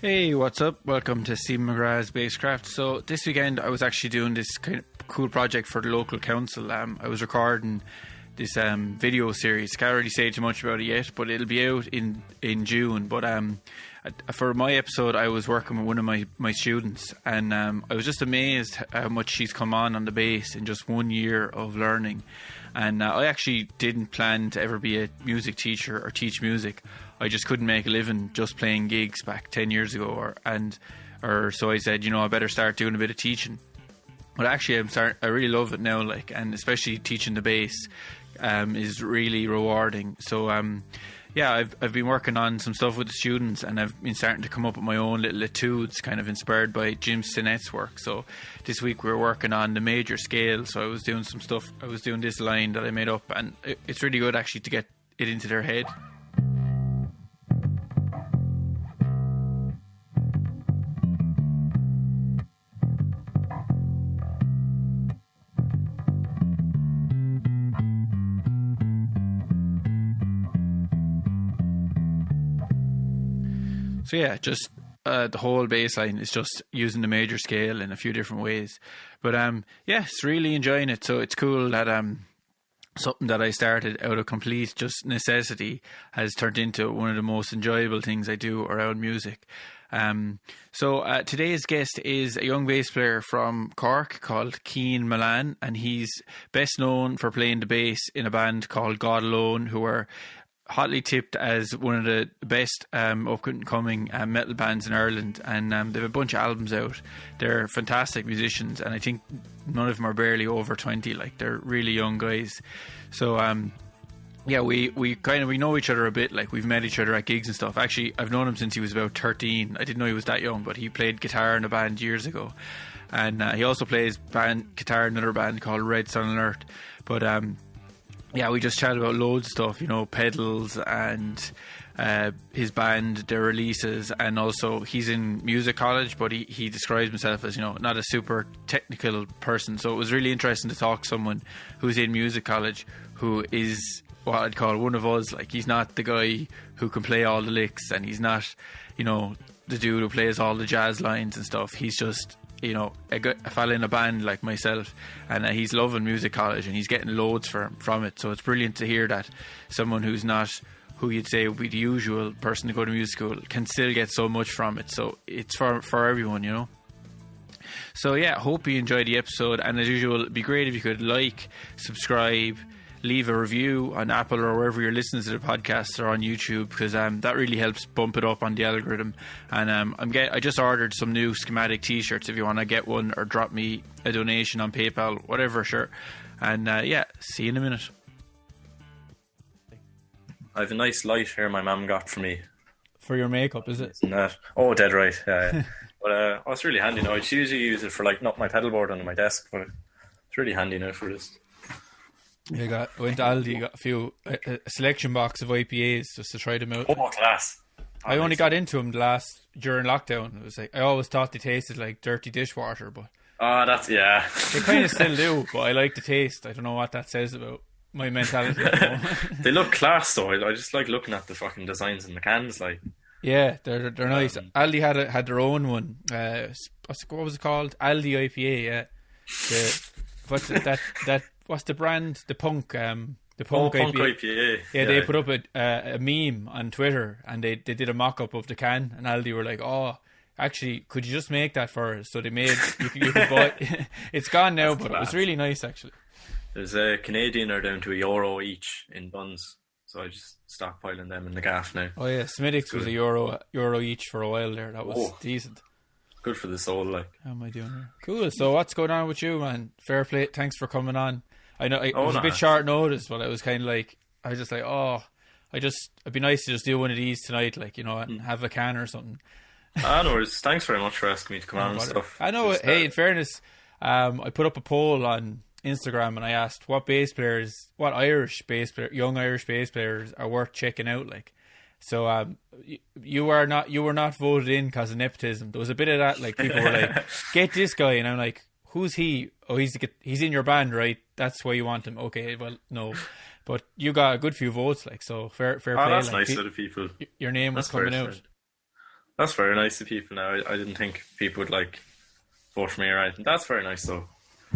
Hey, what's up? Welcome to Stephen McGrath's Basscraft. So this weekend I was actually doing this kind of cool project for the local council. I was recording this video series. Can't really say too much about it yet, but it'll be out in June. But for my episode, I was working with one of my students, and I was just amazed how much she's come on the bass in just 1 year of learning. And I actually didn't plan to ever be a music teacher or teach music. I just couldn't make a living just playing gigs back 10 years ago, so I said, I better start doing a bit of teaching. But actually, I really love it now, and especially teaching the bass is really rewarding. So I've been working on some stuff with the students, and I've been starting to come up with my own little etudes, kind of inspired by Jim Sinette's work. So this week we were working on the major scale. So I was doing some stuff. I was doing this line that I made up, and it's really good actually to get it into their head. So yeah, just the whole bass line is just using the major scale in a few different ways. But it's really enjoying it. So it's cool that something that I started out of complete just necessity has turned into one of the most enjoyable things I do around music. So today's guest is a young bass player from Cork called Cian Mullane, and he's best known for playing the bass in a band called God Alone, who are hotly tipped as one of the best up-and-coming metal bands in Ireland, and they have a bunch of albums out. They're fantastic musicians, and I think none of them are barely over 20. They're really young guys. So we know each other a bit. We've met each other at gigs and stuff. Actually, I've known him since he was about 13. I didn't know he was that young, but he played guitar in a band years ago, and he also plays guitar in another band called Red Sun Alert. But we just chatted about loads of stuff, pedals and his band, their releases, and also he's in music college, but he describes himself as, not a super technical person. So it was really interesting to talk to someone who's in music college, who is what I'd call one of us. He's not the guy who can play all the licks, and he's not, the dude who plays all the jazz lines and stuff. He's just a fella in a band like myself, and he's loving music college and he's getting loads from it. So it's brilliant to hear that someone who's not who you'd say would be the usual person to go to music school can still get so much from it. So it's for everyone, So yeah, hope you enjoyed the episode, and as usual, it'd be great if you could subscribe, leave a review on Apple or wherever you're listening to the podcast, or on YouTube, because that really helps bump it up on the algorithm. And I just ordered some new schematic t-shirts if you want to get one, or drop me a donation on PayPal, whatever, sure. And see you in a minute. I have a nice light here my mum got for me. For your makeup, is it? Isn't that? Oh, dead right, yeah. But it's really handy now. I usually use it for not my pedalboard under my desk, but it's really handy now for this. I went to Aldi, got a selection box of IPAs just to try them out. Oh, class. I only got into them during lockdown. It was I always thought they tasted like dirty dishwater, but that's, yeah. They kind of still do, but I like the taste. I don't know what that says about my mentality. They look class though. I just like looking at the fucking designs in the cans, Yeah, they're nice. Aldi had their own one. What was it called? Aldi IPA. Yeah. What's the brand? The Punk. The Punk IPA. Yeah, they put up a meme on Twitter, and they did a mock-up of the can, and Aldi were like, "Oh, actually, could you just make that for us?" So they made. You could buy. It's gone now, but it was really nice actually. There's a Canadian are down to €1 each in buns, so I just stockpiling them in the gaff now. Oh yeah, Smittix was €1 each for a while there. That was decent. Good for the soul, How am I doing here? Cool. So what's going on with you, man? Fair play. Thanks for coming on. I know it was a bit short notice, but I was kind of I was just it'd be nice to just do one of these tonight, and have a can or something. No worries. Thanks very much for asking me to come on and stuff. I know. Hey, in fairness, I put up a poll on Instagram and I asked what young Irish bass players are worth checking out. So you were not voted in because of nepotism. There was a bit of that. People were like, get this guy, and I'm like, who's he? Oh, he's in your band, right? That's why you want him. Okay, well, no. But you got a good few votes, so fair play. That's nice of the people. Your name was coming out. That's very nice of people. Now I didn't think people would like vote for me or anything. That's very nice though.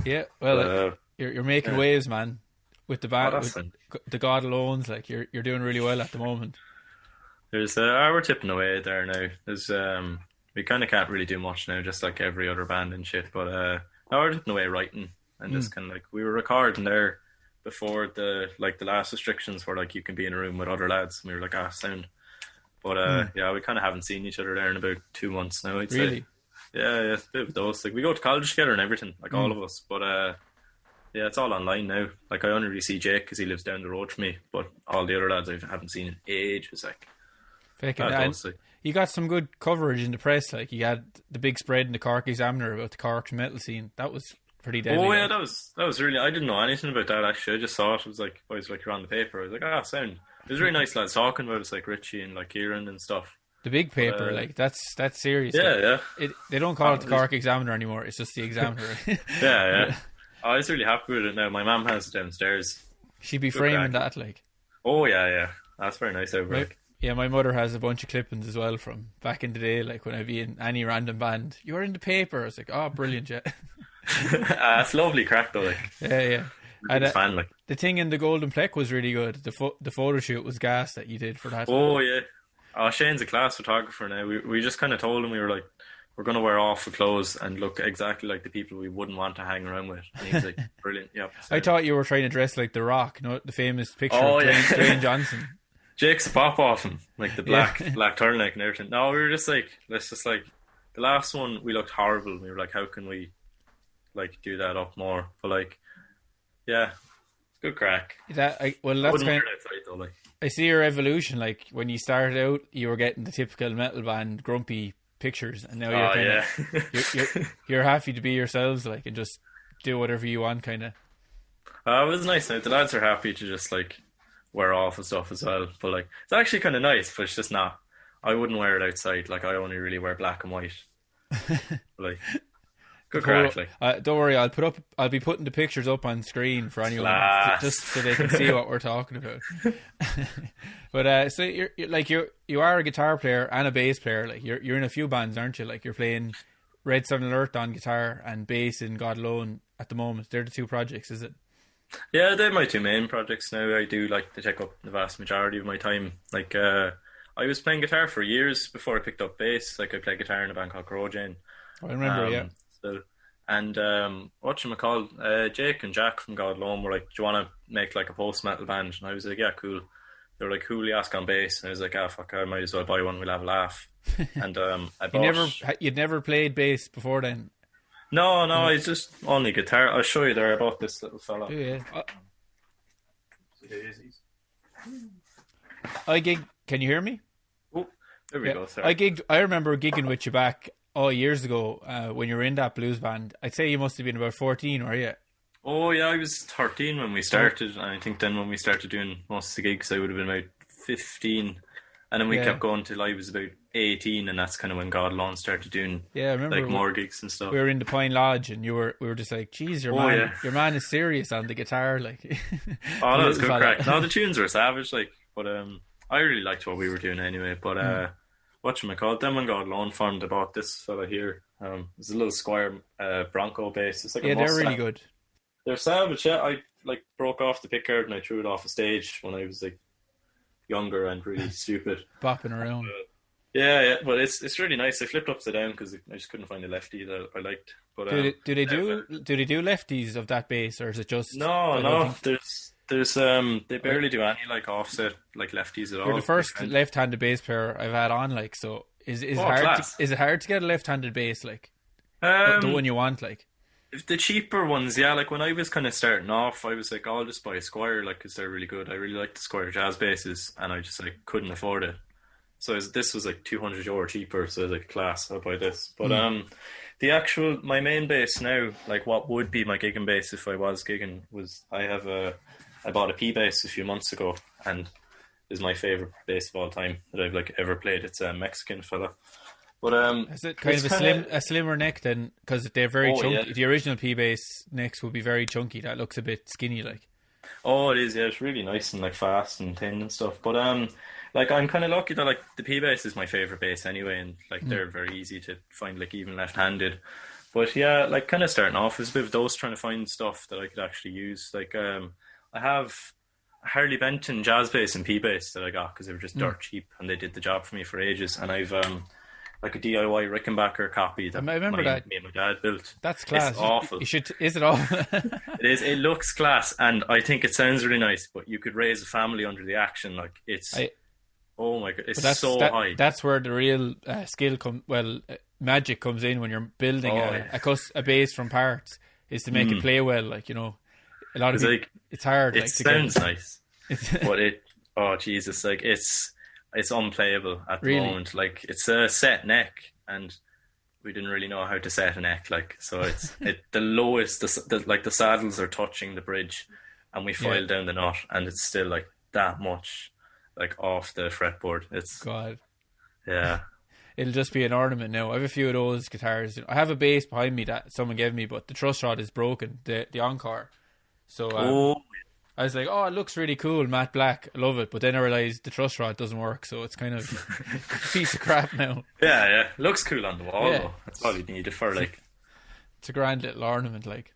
Yeah, well, you're making waves, man, with the band, with the God Alones. Like you're doing really well at the moment. There's we're tipping away there now. There's we kind of can't really do much now, just like every other band and shit. But now we're tipping away writing and just kind of like we were recording there before the last restrictions were like you can be in a room with other lads. And we were like sound. But yeah, we kind of haven't seen each other there in about 2 months now. I'd say. Yeah, it's a bit of those. Like we go to college together and everything, like all of us. But yeah, it's all online now. Like I only really see Jake because he lives down the road from me. But all the other lads I haven't seen in ages. Like, you got some good coverage in the press. Like you had the big spread in the Cork Examiner about the Cork metal scene. That was pretty deadly. Oh yeah, that was really. I didn't know anything about that actually. I just saw it. It was like boys like you're on the paper. I was like, sound. There's really nice lads talking about it, like Richie and like Kieran and stuff. The big paper, like that's serious. Yeah, like, yeah. They don't call it the Cork Examiner anymore. It's just the Examiner. yeah. I was really happy with it now. My mum has it downstairs. She'd be framing that, like. Oh yeah. That's very nice over. Like. Yeah, my mother has a bunch of clippings as well from back in the day. Like when I'd be in any random band, you were in the paper. I was like, oh, brilliant, yeah. It's lovely crack though. Like. Yeah. And fan, like. the thing in the Golden Plec was really good. The photo shoot was gas that you did for that. Oh yeah. Oh, Shane's a class photographer now. We just kind of told him we were like, we're going to wear awful clothes and look exactly like the people we wouldn't want to hang around with. And he was like, brilliant. Yep. So. I thought you were trying to dress like The Rock, the famous picture of Dwayne Johnson. Jake's a pop off him, like the black turtleneck and everything. No, we were just like, the last one we looked horrible. We were like, how can we like do that up more? But like, yeah, good crack. That's kind of, though, like. I see your evolution. Like when you started out, you were getting the typical metal band grumpy pictures, and now you're you're happy to be yourselves, like, and just do whatever you want, kind of. It was nice. Now the lads are happy to just like wear off and stuff as well. But like, it's actually kind of nice, but it's just not. I wouldn't wear it outside. Like I only really wear black and white. Like. Good crack, like. Don't worry, I'll be putting the pictures up on screen for anyone, just so they can see what we're talking about. But so you are a guitar player and a bass player. Like you're in a few bands, aren't you? Like you're playing Red Sun Alert on guitar and bass in God Alone at the moment. They're the two projects, is it? Yeah, they're my two main projects now. I do like to take up the vast majority of my time. Like I was playing guitar for years before I picked up bass. Like I played guitar in a band called Crowjane. I remember, yeah. And whatchamacallit, Jake and Jack from God Alone were like, do you want to make like a post-metal band? And I was like, yeah, cool. They were like, who will you ask on bass? And I was like, fuck, I might as well buy one, we'll have a laugh. And I bought... You'd never played bass before then? No, it's just only guitar. I'll show you there. I bought this little fella. Oh, yeah. Can you hear me? Oh, there we go, sorry. I remember gigging with you back years ago when you were in that blues band. I'd say you must have been about 14, were you? Oh yeah, I was 13 when we started, and I think then when we started doing most of the gigs I would have been about 15, and then we kept going till I was about 18, and that's kind of when God Alone started doing I remember like more gigs and stuff. We were in the Pine Lodge and we were just like, geez, your man is serious on the guitar, like. Oh, that was good crack. No, the tunes were savage, like, but I really liked what we were doing anyway, but whatchamacallit, then when God Alone formed, I bought this fella here. It's a little Squire Bronco bass. It's like a Mustang. They're really good. They're savage, yeah. I like broke off the pickguard and I threw it off a stage when I was like younger and really stupid. Bopping around. Yeah, but it's really nice. I flipped upside down because I just couldn't find a lefty that I liked. But do they do lefties of that bass, or is it just no? There's they barely do any like offset like lefties at all. You're the first left-handed bass player I've had on, like, so is it hard to get a left-handed bass, like the one you want, like? The cheaper ones, yeah. Like when I was kind of starting off, I was like, I'll just buy a Squire, like, because they're really good. I really like the Squire jazz basses, and I just like couldn't afford it. So this was like €200 cheaper. So I was like, class, I'll buy this. But my main bass now, like what would be my gigging bass if I was gigging, was I bought a P bass a few months ago, and is my favorite bass of all time that I've like ever played. It's a Mexican fella. But is it kind of a slimmer neck then? Because they're very chunky. Yeah. The original P bass necks would be very chunky. That looks a bit skinny, like. Oh, it is. Yeah, it's really nice and like fast and thin and stuff. But like I'm kind of lucky that like the P bass is my favorite bass anyway, and like they're very easy to find, like even left-handed. But yeah, like kind of starting off is a bit of those trying to find stuff that I could actually use. Like I have a Harley Benton jazz bass and P bass that I got because they were just dirt cheap and they did the job for me for ages. And I've like a DIY Rickenbacker copy that I remember that me and my dad built. That's class. It's awful. You should. Is it awful? It is. It looks class, and I think it sounds really nice. But you could raise a family under the action. Like it's. Oh my god! It's so high. That's where the real skill magic comes in when you're building a bass from parts. Is to make it play well. Like a lot of people, like, it's hard. It sounds nice, but it. Oh Jesus! Like it's unplayable at the moment. Like it's a set neck, and we didn't really know how to set a neck. Like so, it's the lowest. The saddles are touching the bridge, and we filed down the nut, and it's still like that much, like off the fretboard. It's God. Yeah. It'll just be an ornament now. I have a few of those guitars. I have a bass behind me that someone gave me, but the truss rod is broken. The Encore. So. I was like, oh, it looks really cool, matte black. I love it. But then I realised the truss rod doesn't work, so it's kind of a piece of crap now. Yeah. Looks cool on the wall, though. That's all you need it for, like. It's a grand little ornament, like.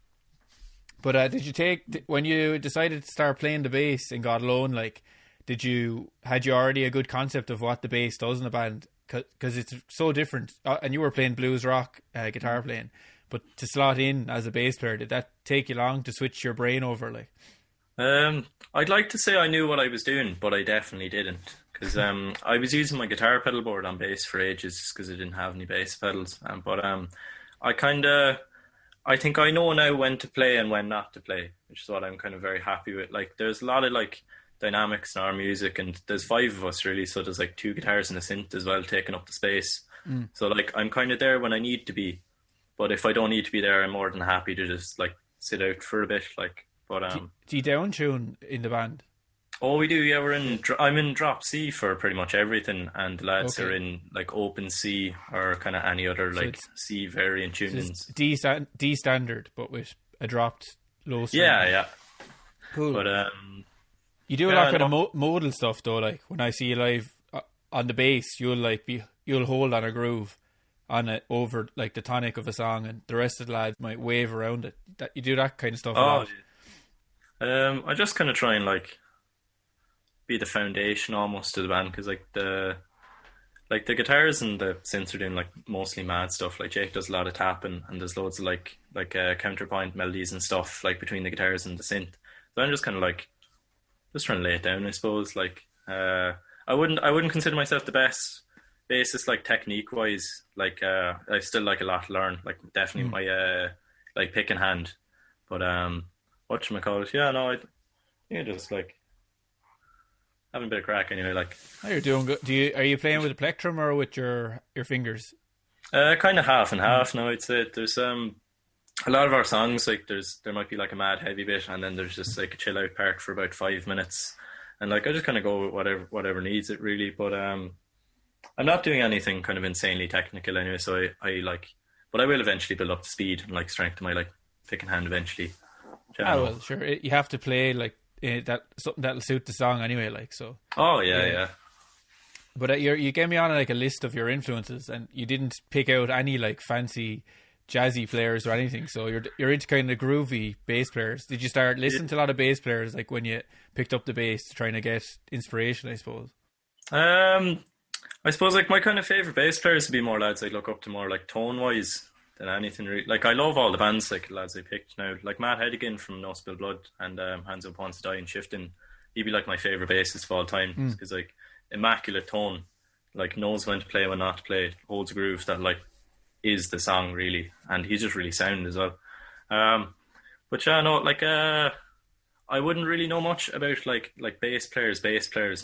But did you when you decided to start playing the bass in God Alone, like, had you already a good concept of what the bass does in a band? Because it's so different. And you were playing blues rock guitar playing. But to slot in as a bass player, did that take you long to switch your brain over, like? I'd like to say I knew what I was doing, but I definitely didn't. Because I was using my guitar pedal board on bass for ages because I didn't have any bass pedals. But I think I know now when to play and when not to play, which is what I'm kind of very happy with. Like, there's a lot of like dynamics in our music, and there's 5 of us really, so there's like 2 guitars and a synth as well taking up the space. So like I'm kind of there when I need to be, but if I don't need to be there, I'm more than happy to just like sit out for a bit, like. But do you down tune in the band? Oh, we do. Yeah, I'm in drop C for pretty much everything, and the lads are in like open C or kind of any other like C variant tunings. So D standard, but with a dropped low string. Yeah. Cool. But you do a lot of modal stuff though. Like when I see you live on the bass, you'll hold on a groove on it over like the tonic of a song, and the rest of the lads might wave around it. You do that kind of stuff a lot. I just kind of try and like be the foundation almost to the band, because like the guitars and the synths are doing like mostly mad stuff. Like Jake does a lot of tapping, and there's loads of like counterpoint melodies and stuff like between the guitars and the synth. So I'm just kind of like just trying to lay it down, I suppose. Like I wouldn't consider myself the best bassist like technique wise. Like I still like a lot to learn. Like definitely my like pick and hand, but whatchamacallit, yeah, no, I think just like having a bit of crack anyway. Like, oh, you're doing good. Are you playing with a plectrum or with your fingers? Kind of half and half now, I'd say. There's a lot of our songs, like there might be like a mad heavy bit, and then there's just like a chill out part for about 5 minutes, and like I just kind of go with whatever needs it really. But I'm not doing anything kind of insanely technical anyway, so I like, but I will eventually build up the speed and like strength of my like pick and hand eventually. Well, sure. You have to play like that something that'll suit the song anyway. Like so. Oh yeah. But you gave me on like a list of your influences, and you didn't pick out any like fancy jazzy players or anything. So you're into kind of groovy bass players. Did you start listening to a lot of bass players like when you picked up the bass, trying to get inspiration? I suppose. I suppose like my kind of favorite bass players would be more lads I look up to more like tone wise than anything really. Like I love all the bands like lads I picked now, like Matt Hedigan from No Spill Blood and Hands Up Wants to Die and Shifting. He'd be like my favourite bassist of all time because like immaculate tone, like knows when to play, when not to play, holds a groove that like is the song really, and he's just really sound as well. But yeah, no, like I wouldn't really know much about like bass players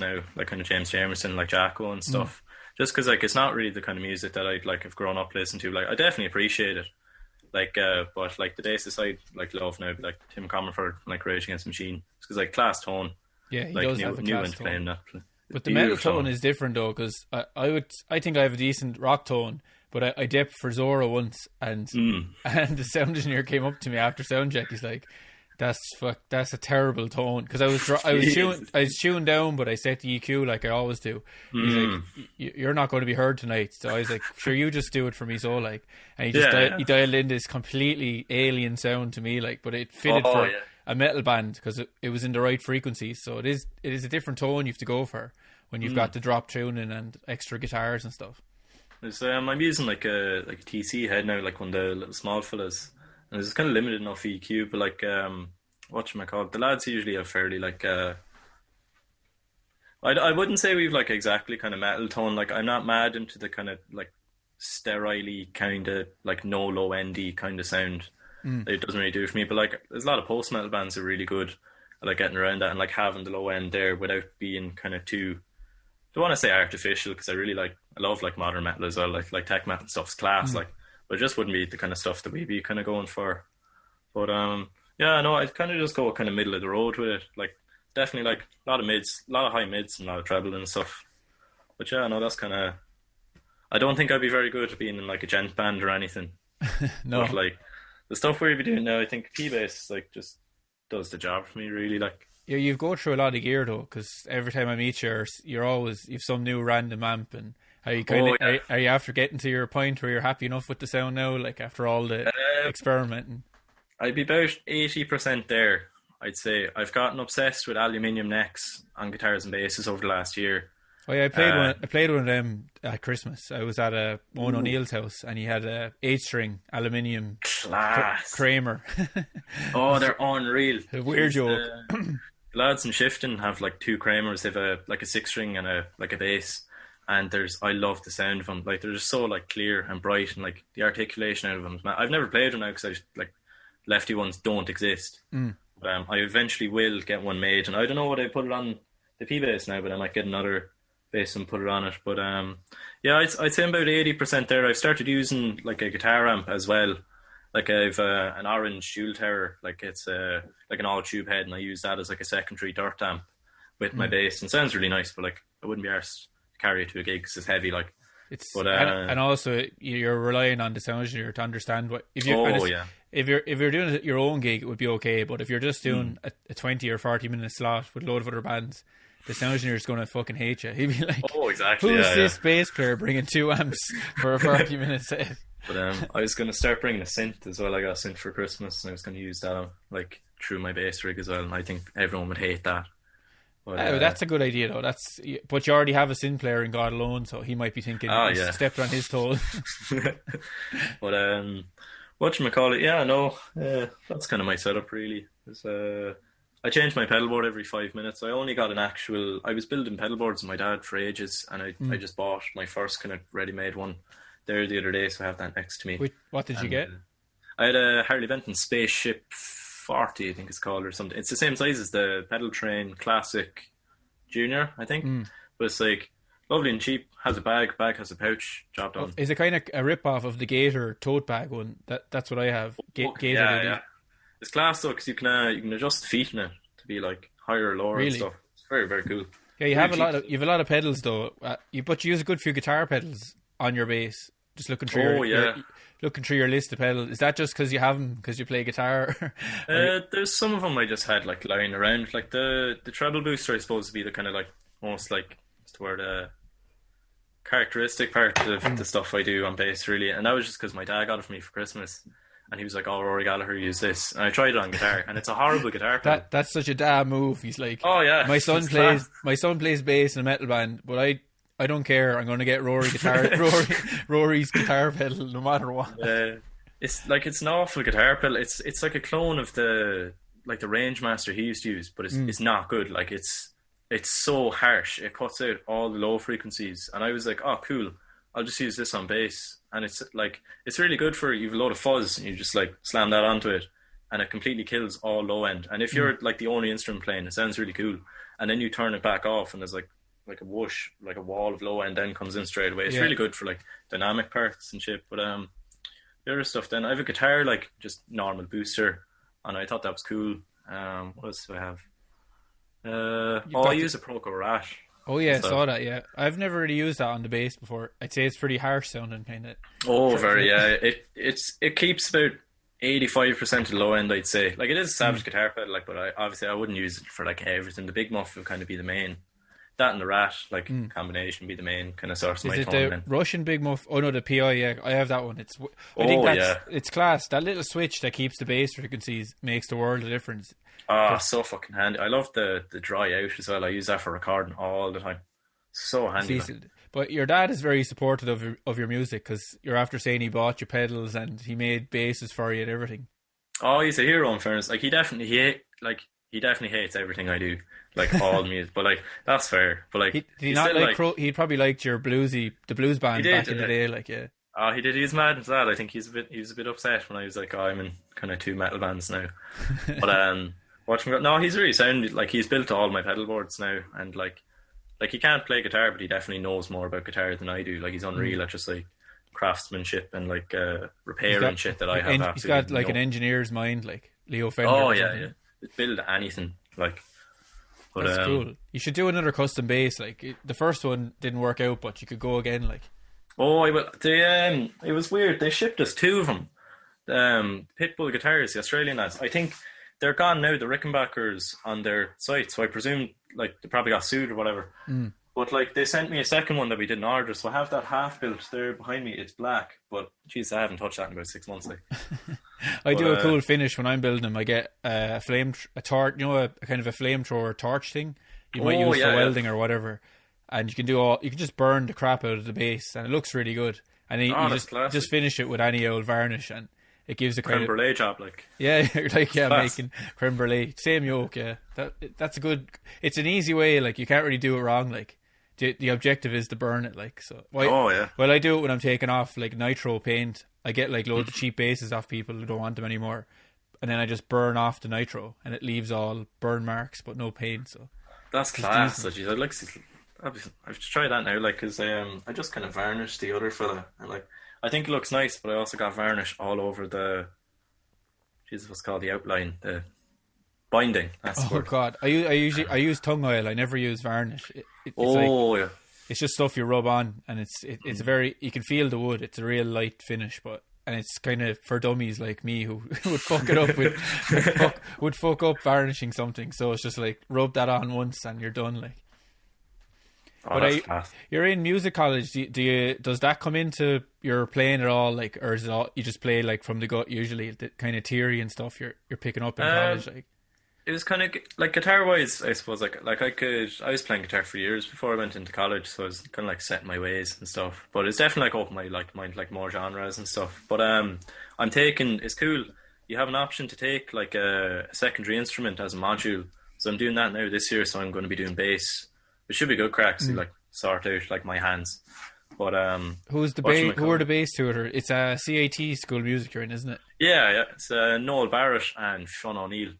now, like kind of James Jamerson, like Jacko and stuff. Just because like it's not really the kind of music that I'd like have grown up listening to. Like I definitely appreciate it, like but like the bassist I like love now, like Tim Comerford, like Rage Against the Machine, because like class tone. Yeah, he like, does have a class tone. That. But the metal tone is different though, because I think I have a decent rock tone, but I dipped for Zora once, and the sound engineer came up to me after sound check. He's like, That's a terrible tone, because I was chewing down, but I set the EQ like I always do. He's like, "You're not going to be heard tonight." So I was like, "Sure, you just do it for me." So like, and he just he dialed in this completely alien sound to me, like, but it fitted for a metal band because it was in the right frequencies. So it is a different tone you have to go for when you've got the drop tuning and extra guitars and stuff. I'm using like a TC head now, like one of the little small fellas. And it's kind of limited enough EQ, but like, whatchamacallit, the lads usually have fairly like, I wouldn't say we've like exactly kind of metal tone. Like, I'm not mad into the kind of like sterile kind of like no low endy kind of sound. It doesn't really do it for me. But like, there's a lot of post metal bands that are really good at like getting around that and like having the low end there without being kind of too. I don't want to say artificial, because I love like modern metal as well. Like tech metal stuff's class. Like. But it just wouldn't be the kind of stuff that we'd be kind of going for. But I'd kind of just go kind of middle of the road with it. Like, definitely like a lot of mids, a lot of high mids and a lot of treble and stuff. But that's kind of... I don't think I'd be very good at being in like a gent band or anything. No. But like, the stuff we'd be doing now, I think P-Bass like just does the job for me, really. Like, yeah, you've go through a lot of gear though, because every time I meet you, you've some new random amp. And are you are you after getting to your point where you're happy enough with the sound now, like after all the experimenting? I'd be about 80% there, I'd say. I've gotten obsessed with aluminium necks on guitars and basses over the last year. Oh yeah, I played one of them at Christmas. I was at Owen O'Neill's house, and he had a 8-string aluminium Kramer. Oh, they're unreal. Weird joke. Lads in Shifton have like 2 Kramers. They have a 6-string and a bass. And I love the sound of them. Like, they're just so like clear and bright, and like the articulation out of them. I've never played them now because like lefty ones don't exist. But I eventually will get one made, and I don't know what I put it on the P-Bass now, but I might get another bass and put it on it. But I'd say I'm about 80% there. I've started using like a guitar amp as well. Like, I've an orange dual tower, like it's like an all tube head, and I use that as like a secondary dirt amp with my bass, and it sounds really nice. But like, I wouldn't be arsed carry it to a gig because it's heavy. Like, and also you're relying on the sound engineer to understand what if you're doing your own gig, it would be okay. But if you're just doing a 20 or 40 minute slot with a load of other bands, the sound engineer is going to fucking hate you. He'd be like, "Oh, exactly. Who's this bass player bringing 2 amps for a 40 minute set?" But I was going to start bringing a synth as well. I got a synth for Christmas, and I was going to use that like through my bass rig as well. And I think everyone would hate that. But, that's a good idea though. But you already have a synth player in God Alone, so he might be thinking stepped on his toes. But whatchamacallit, that's kind of my setup really. I change my pedalboard every 5 minutes. I only got I was building pedalboards with my dad for ages, and I just bought my first kind of ready-made one there the other day, so I have that next to me. What did you get? I had a Harley Benton Spaceship 40, I think it's called, or something. It's the same size as the Pedal Train Classic Junior, I think. But it's like lovely and cheap. Has a bag has a pouch. Job done. Is it kind of a rip-off of the Gator tote bag one? That's what I have. Gator. Yeah. It's class though, because you can adjust the feet in it to be like higher or lower and stuff. It's very, very cool. Yeah, you have a lot of pedals though. But you use a good few guitar pedals on your bass. Just looking through looking through your list of pedals. Is that just because you have them because you play guitar? There's some of them I just had like lying around. Like the treble booster, I suppose, to be the kind of like almost like what's the word, characteristic part of the stuff I do on bass, really. And that was just because my dad got it for me for Christmas, and he was like, "Oh, Rory Gallagher, use this." And I tried it on guitar, and it's a horrible guitar pedal. That's such a dad move. He's like, "Oh yeah, my son plays bass in a metal band, but I don't care. I'm going to get Rory's guitar pedal no matter what." It's an awful guitar pedal. It's like a clone of the Rangemaster he used to use, but it's not good. Like, it's so harsh. It cuts out all the low frequencies. And I was like, "Oh, cool. I'll just use this on bass." And it's really good for, you have a load of fuzz, and you just like slam that onto it, and it completely kills all low end. And if you're like the only instrument playing, it sounds really cool. And then you turn it back off, and there's like a whoosh, like a wall of low end then comes in straight away. It's really good for like dynamic parts and shit. But the other stuff, then I have a guitar, like just normal booster, and I thought that was cool. What else do I have? I use a Proco Rat. Oh yeah, I saw that. Yeah, I've never really used that on the bass before. I'd say it's pretty harsh sounding, kind of. Oh, very. Yeah, it keeps about 85% of the low end, I'd say. Like, it is a Savage guitar pedal, like, but I wouldn't use it for like everything. The Big Muff would kind of be the main. That and the Rat, like, combination be the main kind of source of my Is it tone. the Russian Big Muff? Oh no, the PI. Yeah, I have that one. I think it's class. That little switch that keeps the bass frequencies makes the world of difference. So fucking handy. I love the dry out as well. I use that for recording all the time. So handy. But your dad is very supportive of your music, because you're after saying he bought you pedals and he made basses for you and everything. Oh, he's a hero in fairness. Like, he definitely hates everything I do, like all music. But like, that's fair. But like, he probably liked your the blues band back in the day. Like, yeah. Oh, he did. He was mad at that. I think he was a bit upset when I was like, I'm in kind of 2 metal bands now. But watch him go. No, he's really sound. Like, he's built all my pedal boards now, and like he can't play guitar, but he definitely knows more about guitar than I do. Like, he's unreal at just like craftsmanship and like repairing shit that I have. He's got like an engineer's mind, like Leo Fender. Oh yeah. Build anything, like. But, that's cool. You should do another custom bass. Like, the first one didn't work out, but you could go again. Like, oh, it was weird. They shipped us 2 of them. Pitbull guitars, the Australian lads. I think they're gone now. The Rickenbackers on their site, so I presume like they probably got sued or whatever. But like, they sent me a second one that we didn't order, so I have that half built there behind me. It's black, but geez, I haven't touched that in about 6 months. Like, I do a cool finish when I'm building them. I get a torch, a kind of a flamethrower torch thing you might use for welding or whatever, and you can just burn the crap out of the bass, and it looks really good. And you just finish it with any old varnish, and it gives a creme brulee job, like. Yeah, like making creme brulee, same yoke. Yeah, that's a good. It's an easy way. Like, you can't really do it wrong. Like, the objective is to burn it. Like, so. Well, I do it when I'm taking off like nitro paint. I get like loads of cheap bases off people who don't want them anymore, and then I just burn off the nitro, and it leaves all burn marks but no paint. So that's class. So, geez, I'd like to. I've tried that now, like, because I just kind of varnished the other fella, and like, I think it looks nice, but I also got varnish all over what's called the outline, the binding. That's God, I use tongue oil. I never use varnish. It's just stuff you rub on, and it's very, you can feel the wood. It's a real light finish, and it's kind of for dummies like me who would fuck it up would fuck up varnishing something. So it's just like, rub that on once and you're done. Like. But you're in music college. Does that come into your playing at all? Like, or is it all you just play like from the gut? Usually, the kind of theory and stuff you're picking up in college. Like, it was kind of like guitar wise, I suppose. Like I was playing guitar for years before I went into college, so I was kind of like setting my ways and stuff. But it's definitely like opened my mind, like more genres and stuff. But it's cool. You have an option to take like a secondary instrument as a module. So I'm doing that now this year. So I'm going to be doing bass. It should be good cracks to like sort out like my hands. But who are the bass tutor? It's a CAT School of Music you're in, isn't it? Yeah. It's Noel Barrett and Sean O'Neill,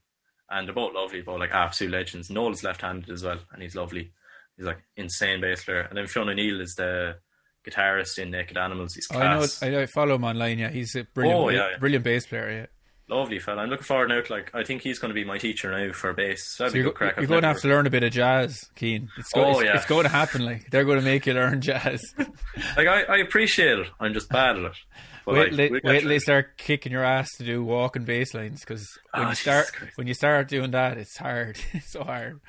and they're both lovely, both like absolute legends. Noel's left-handed as well, and he's lovely. He's like insane bass player. And then Sean O'Neill is the guitarist in Naked Animals. He's class. I follow him online. Yeah, he's a brilliant bass player. Yeah. Lovely fella. I'm looking forward now to, like, I think he's going to be my teacher now for bass. So you're going to have to learn a bit of jazz, Cian. It's going to happen. Like, they're going to make you learn jazz. Like, I appreciate it. I'm just bad at it. But wait till they start kicking your ass to do walking bass lines, because when you start doing that, it's hard. It's so hard.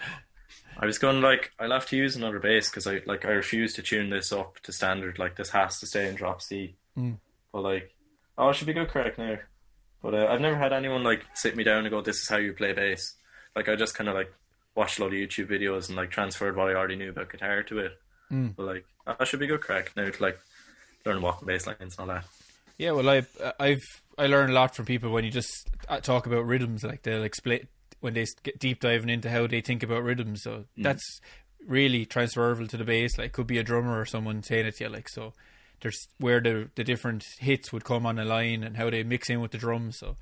I was going like, I'll have to use another bass because I refuse to tune this up to standard. Like, this has to stay in drop C. But like, it should be good correct now. But I've never had anyone like sit me down and go, this is how you play bass. Like, I just kind of like watched a lot of YouTube videos and like transferred what I already knew about guitar to it. But like, I should be good crack now to like learn walking bass lines and all that. Yeah, well, I learn a lot from people when you just talk about rhythms. Like, they'll explain when they get deep diving into how they think about rhythms. So that's really transferable to the bass. Like, could be a drummer or someone saying it to you. Like, so there's where the different hits would come on a line and how they mix in with the drums. So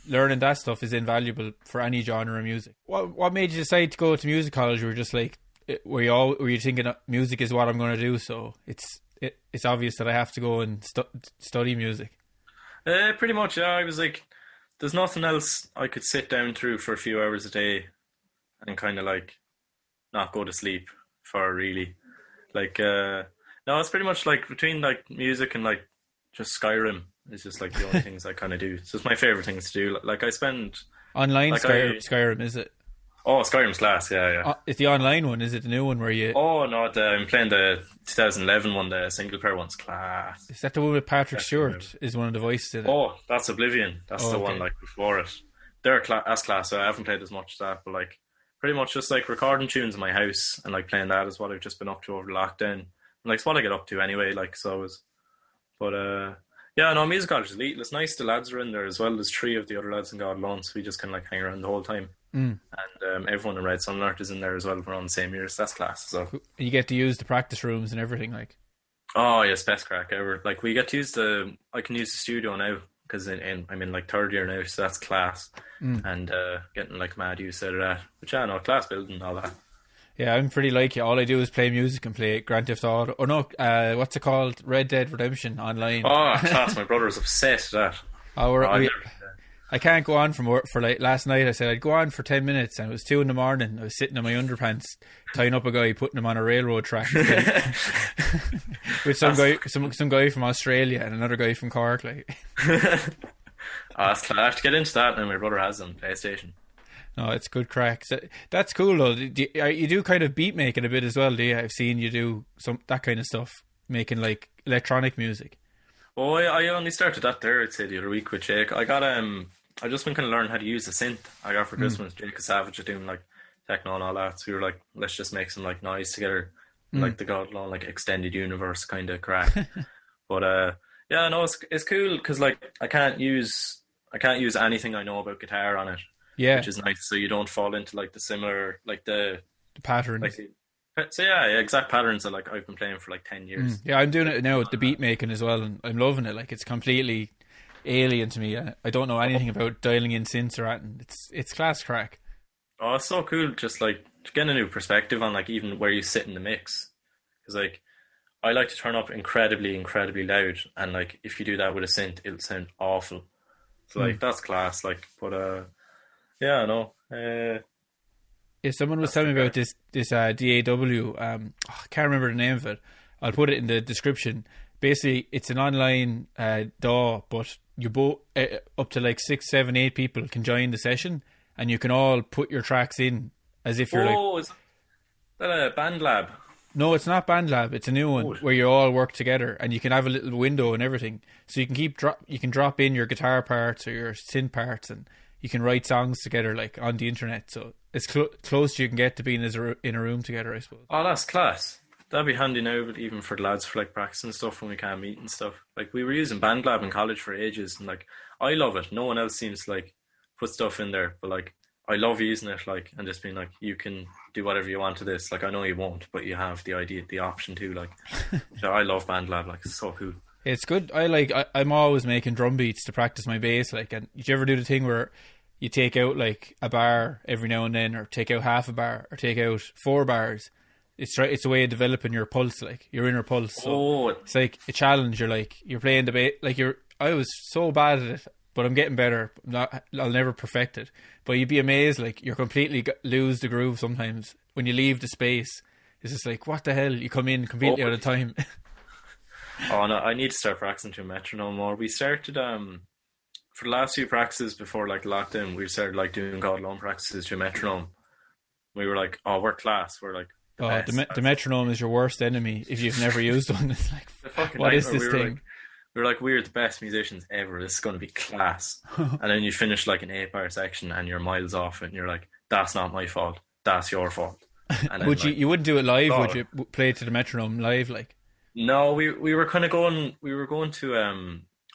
learning that stuff is invaluable for any genre of music. What made you decide to go to music college? Were you just like, were you thinking music is what I'm going to do, so it's obvious that I have to go and study music? Pretty much, yeah. I was like, there's nothing else I could sit down through for a few hours a day and kind of like not go to sleep for, really. Like, no, it's pretty much like between like music and like just Skyrim It's just like the only things I kind of do. It's just my favorite things to do. Like I spend online like Skyrim, is it? Oh, Skyrim's class, yeah. It's the online one, is it the new one where you... Oh, no, I'm playing the 2011 one, the single player one's class. Is that the one with Patrick Stewart, is one of the voices in it? Oh, that's Oblivion. That's the one, like, before it. They're class, so I haven't played as much as that, but, like, pretty much just, like, recording tunes in my house and, like, playing that is what I've just been up to over lockdown. And, like, it's what I get up to anyway, like, so I was... But, yeah, no, music college is elite. It's nice the lads are in there as well. There's 3 of the other lads in God Alone, so we just kind of, like, hang around the whole time. And everyone in Red Sun Alert is in there as well. We're on the same year, so that's class. So you get to use the practice rooms and everything, like. Oh yes, best crack ever. Like we get to use I can use the studio now because I'm in like 3rd year now, so that's class. And getting like mad use out of that. But yeah, no, class building and all that. Yeah, I'm pretty like you. All I do is play music and play Grand Theft Auto. Or no, what's it called? Red Dead Redemption online. Oh, class! My brother was obsessed with that. I can't go on from work for like last night. I said I'd go on for 10 minutes, and it was 2 a.m. I was sitting in my underpants, tying up a guy, putting him on a railroad track with some guy from Australia and another guy from Cork. Like, I have to get into that, and my brother has on PlayStation. No, it's good crack. So, that's cool though. You do kind of beat making a bit as well, do you? I've seen you do that kind of stuff, making like electronic music. Oh, I only started that there, I'd say, the other week with Jake. I just been kind of learning how to use the synth I got for Christmas. Jake Savage is doing like techno and all that. So we were like, let's just make some like noise together, like the Godalone like extended universe kind of crack. But yeah, no, it's cool because like I can't use anything I know about guitar on it. Yeah, which is nice. So you don't fall into like the similar like the patterns. Like, so yeah, exact patterns that like I've been playing for like 10 years. Yeah, I'm doing it now with the beat making as well, and I'm loving it. Like it's completely alien to me. I don't know anything about dialing in synths or anything. It's class crack. Oh, it's so cool. Just like getting a new perspective on like even where you sit in the mix. Because like I like to turn up incredibly loud, and like if you do that with a synth, it'll sound awful. So like that's class. Like, but yeah, no. Yeah, someone was telling me about this DAW. I can't remember the name of it. I'll put it in the description. Basically, it's an online DAW, but you both up to like 6, 7, 8 people can join the session, and you can all put your tracks in as if you're is that a Band Lab? No, it's not Band Lab. It's a new one where you all work together, and you can have a little window and everything, so you can drop in your guitar parts or your synth parts, and you can write songs together like on the internet. So it's close you can get to being in a room together, I suppose. Oh, that's class. That'd be handy now, but even for the lads for like practice and stuff when we can't meet and stuff. Like we were using BandLab in college for ages, and like I love it. No one else seems to like put stuff in there, but like I love using it, like, and just being like, you can do whatever you want to this. Like I know you won't, but you have the option to. Like, so I love BandLab. Like it's so cool. It's good. I'm always making drum beats to practice my bass. Like, and did you ever do the thing where you take out like a bar every now and then, or take out half a bar, or take out 4 bars? It's a way of developing your pulse, like your inner pulse. So it's like a challenge. You're playing the bass. Like I was so bad at it, but I'm getting better. I'll never perfect it. But you'd be amazed. Like you're completely lose the groove sometimes when you leave the space. It's just like, what the hell? You come in completely out of time. Oh no, I need to start practicing to a metronome more. We started for the last few practices before like lockdown. We started like doing God Alone practices to a metronome. We were like, oh, we're class. We're like. The metronome is your worst enemy if you've never used one. It's like, what is this thing? We're the best musicians ever. This is going to be class. And then you finish like an 8-bar section and you're miles off it, and you're like, that's not my fault. That's your fault. And then, you wouldn't do it live? Would you play it to the metronome live? Like, no, we were kind of going. We were going to.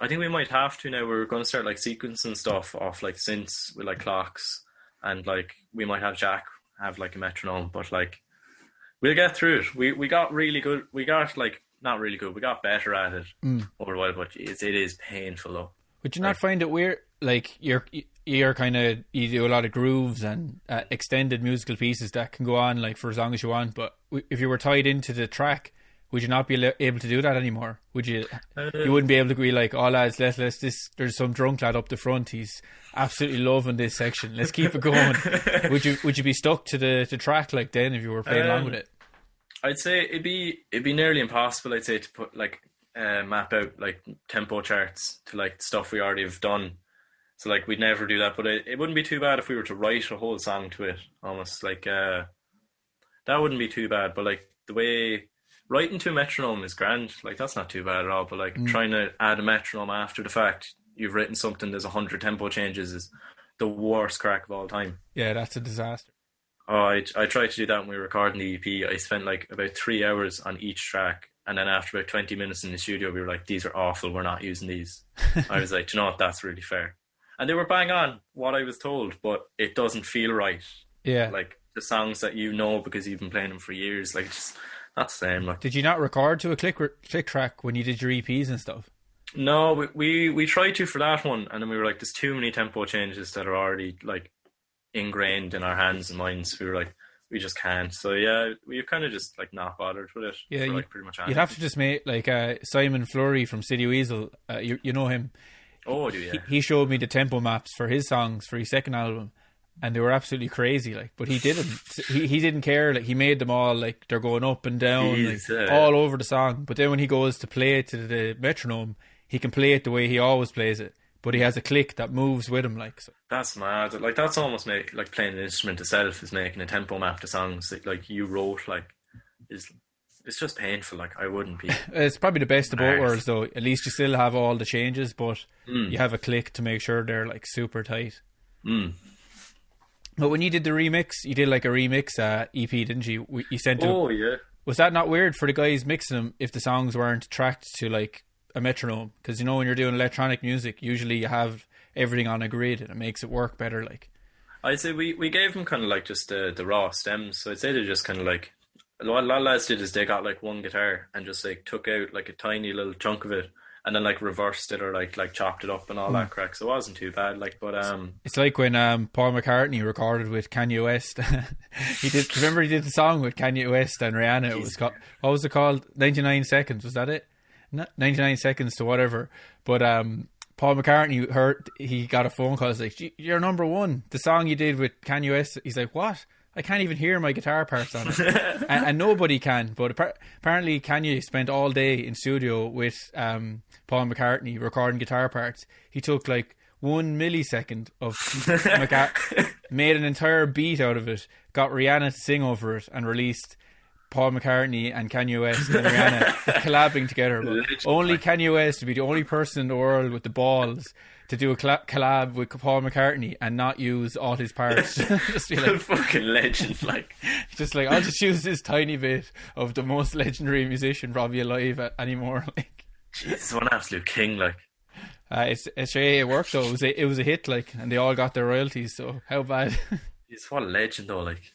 I think we might have to now. We were going to start like sequencing stuff off like synths with like clocks, and like we might have Jack have like a metronome, but like. We'll get through it. We got really good. We got like not really good. We got better at it over a while, but it is painful though. Would you not find it weird? Like you're kind of, you do a lot of grooves and extended musical pieces that can go on like for as long as you want. But if you were tied into the track, would you not be able to do that anymore? Would you? You wouldn't be able to be like, oh lads, let's this. There's some drunk lad up the front. He's absolutely loving this section. Let's keep it going. Would you be stuck to the track like then if you were playing along with it? I'd say it'd be nearly impossible. I'd say to put like map out like tempo charts to like stuff we already have done. So like we'd never do that, but it wouldn't be too bad if we were to write a whole song to it. Almost like that wouldn't be too bad. But like the way writing to a metronome is grand. Like that's not too bad at all. But like trying to add a metronome after the fact you've written something, there's 100 tempo changes, is the worst crack of all time. Yeah, that's a disaster. Oh, I tried to do that when we were recording the EP. I spent like about 3 hours on each track, and then after about 20 minutes in the studio, we were like, these are awful, we're not using these. I was like, do you know what, that's really fair. And they were bang on what I was told, but it doesn't feel right. Yeah. Like the songs that you know because you've been playing them for years, like just not the same. Like, did you not record to a click track when you did your EPs and stuff? No, we tried to for that one, and then we were like, there's too many tempo changes that are already like ingrained in our hands and minds. We were like, we just can't. So yeah, we've kind of just like not bothered with it. Yeah, for, like, pretty much anything. You'd have to just make like Simon Fleury from City Weasel. You know him. Oh, do you? He showed me the tempo maps for his songs for his second album, and they were absolutely crazy. Like, but he didn't. He didn't care. Like, he made them all like they're going up and down, like, all over the song. But then when he goes to play it to the metronome, he can play it the way he always plays it. But he has a click that moves with him, like. So. That's mad. Like that's almost like playing an instrument itself is making a tempo map to songs that like you wrote. Like, it's just painful. Like I wouldn't be. It's probably the best of both worlds, though. At least you still have all the changes, but you have a click to make sure they're like super tight. But when you did the remix, you did like a remix EP, didn't you? You sent. Yeah. Was that not weird for the guys mixing them if the songs weren't tracked to like a metronome? Because you know when you're doing electronic music, usually you have everything on a grid and it makes it work better. Like, I'd say we gave them kind of like just the raw stems. So I'd say they just kind of like a lot of lads did is they got like one guitar and just like took out like a tiny little chunk of it and then like reversed it or like chopped it up and all that crack. So it wasn't too bad. Like, but it's like when Paul McCartney recorded with Kanye West. he did the song with Kanye West and Rihanna. It was called, what was it called? 99 Seconds. Was that it? 99 seconds to whatever. But Paul McCartney he got a phone call. It's like, you're number one. The song you did with Kanye West. He's like, what? I can't even hear my guitar parts on it. and nobody can. But apparently Kanye spent all day in studio with Paul McCartney recording guitar parts. He took like 1 millisecond of made an entire beat out of it, got Rihanna to sing over it, and released Paul McCartney and Kanye West and Rihanna collabing together. But only Kanye West would be the only person in the world with the balls to do a collab with Paul McCartney and not use all his parts. Just be like, fucking legend, like. Just like, I'll just use this tiny bit of the most legendary musician probably alive anymore. Like, Jesus, what an absolute king, like. It worked though. It was a hit, like, and they all got their royalties. So how bad? It's what a legend though, like.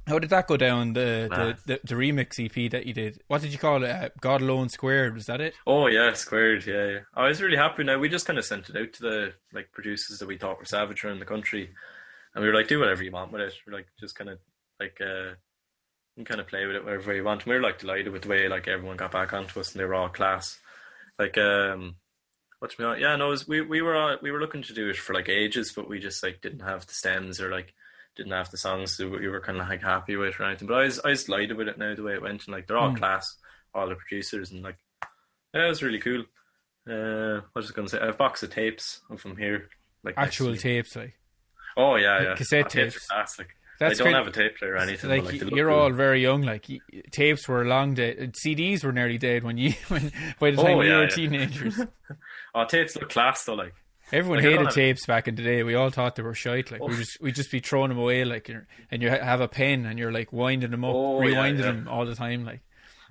How did that go down? The remix EP that you did. What did you call it? God Alone Squared. Was that it? Oh yeah, Squared. Yeah. I was really happy. Now we just kind of sent it out to the like producers that we thought were savage around the country, and we were like, do whatever you want with it. We're like, just kind of like you can kind of play with it wherever you want. And we were like delighted with the way like everyone got back onto us and they were all class. Like what's me on? Yeah, no, we were looking to do it for like ages, but we just like didn't have the stems or like didn't have the songs that we were kind of like happy with or anything. But I was delighted with it now the way it went, and like they're all class, all the producers, and like yeah, it was really cool. I was just gonna say I have a box of tapes from here, like actual tapes, like oh yeah, cassette tapes. Are class, like. I don't have a tape player or anything. Like, but, like you're all very young. Like tapes were long dead. CDs were nearly dead by the time we were teenagers. Oh, tapes look class though. Like everyone hated tapes back in the day. We all thought they were shite. Like we just be throwing them away. Like and you have a pen and you're like winding them up, rewinding them all the time. Like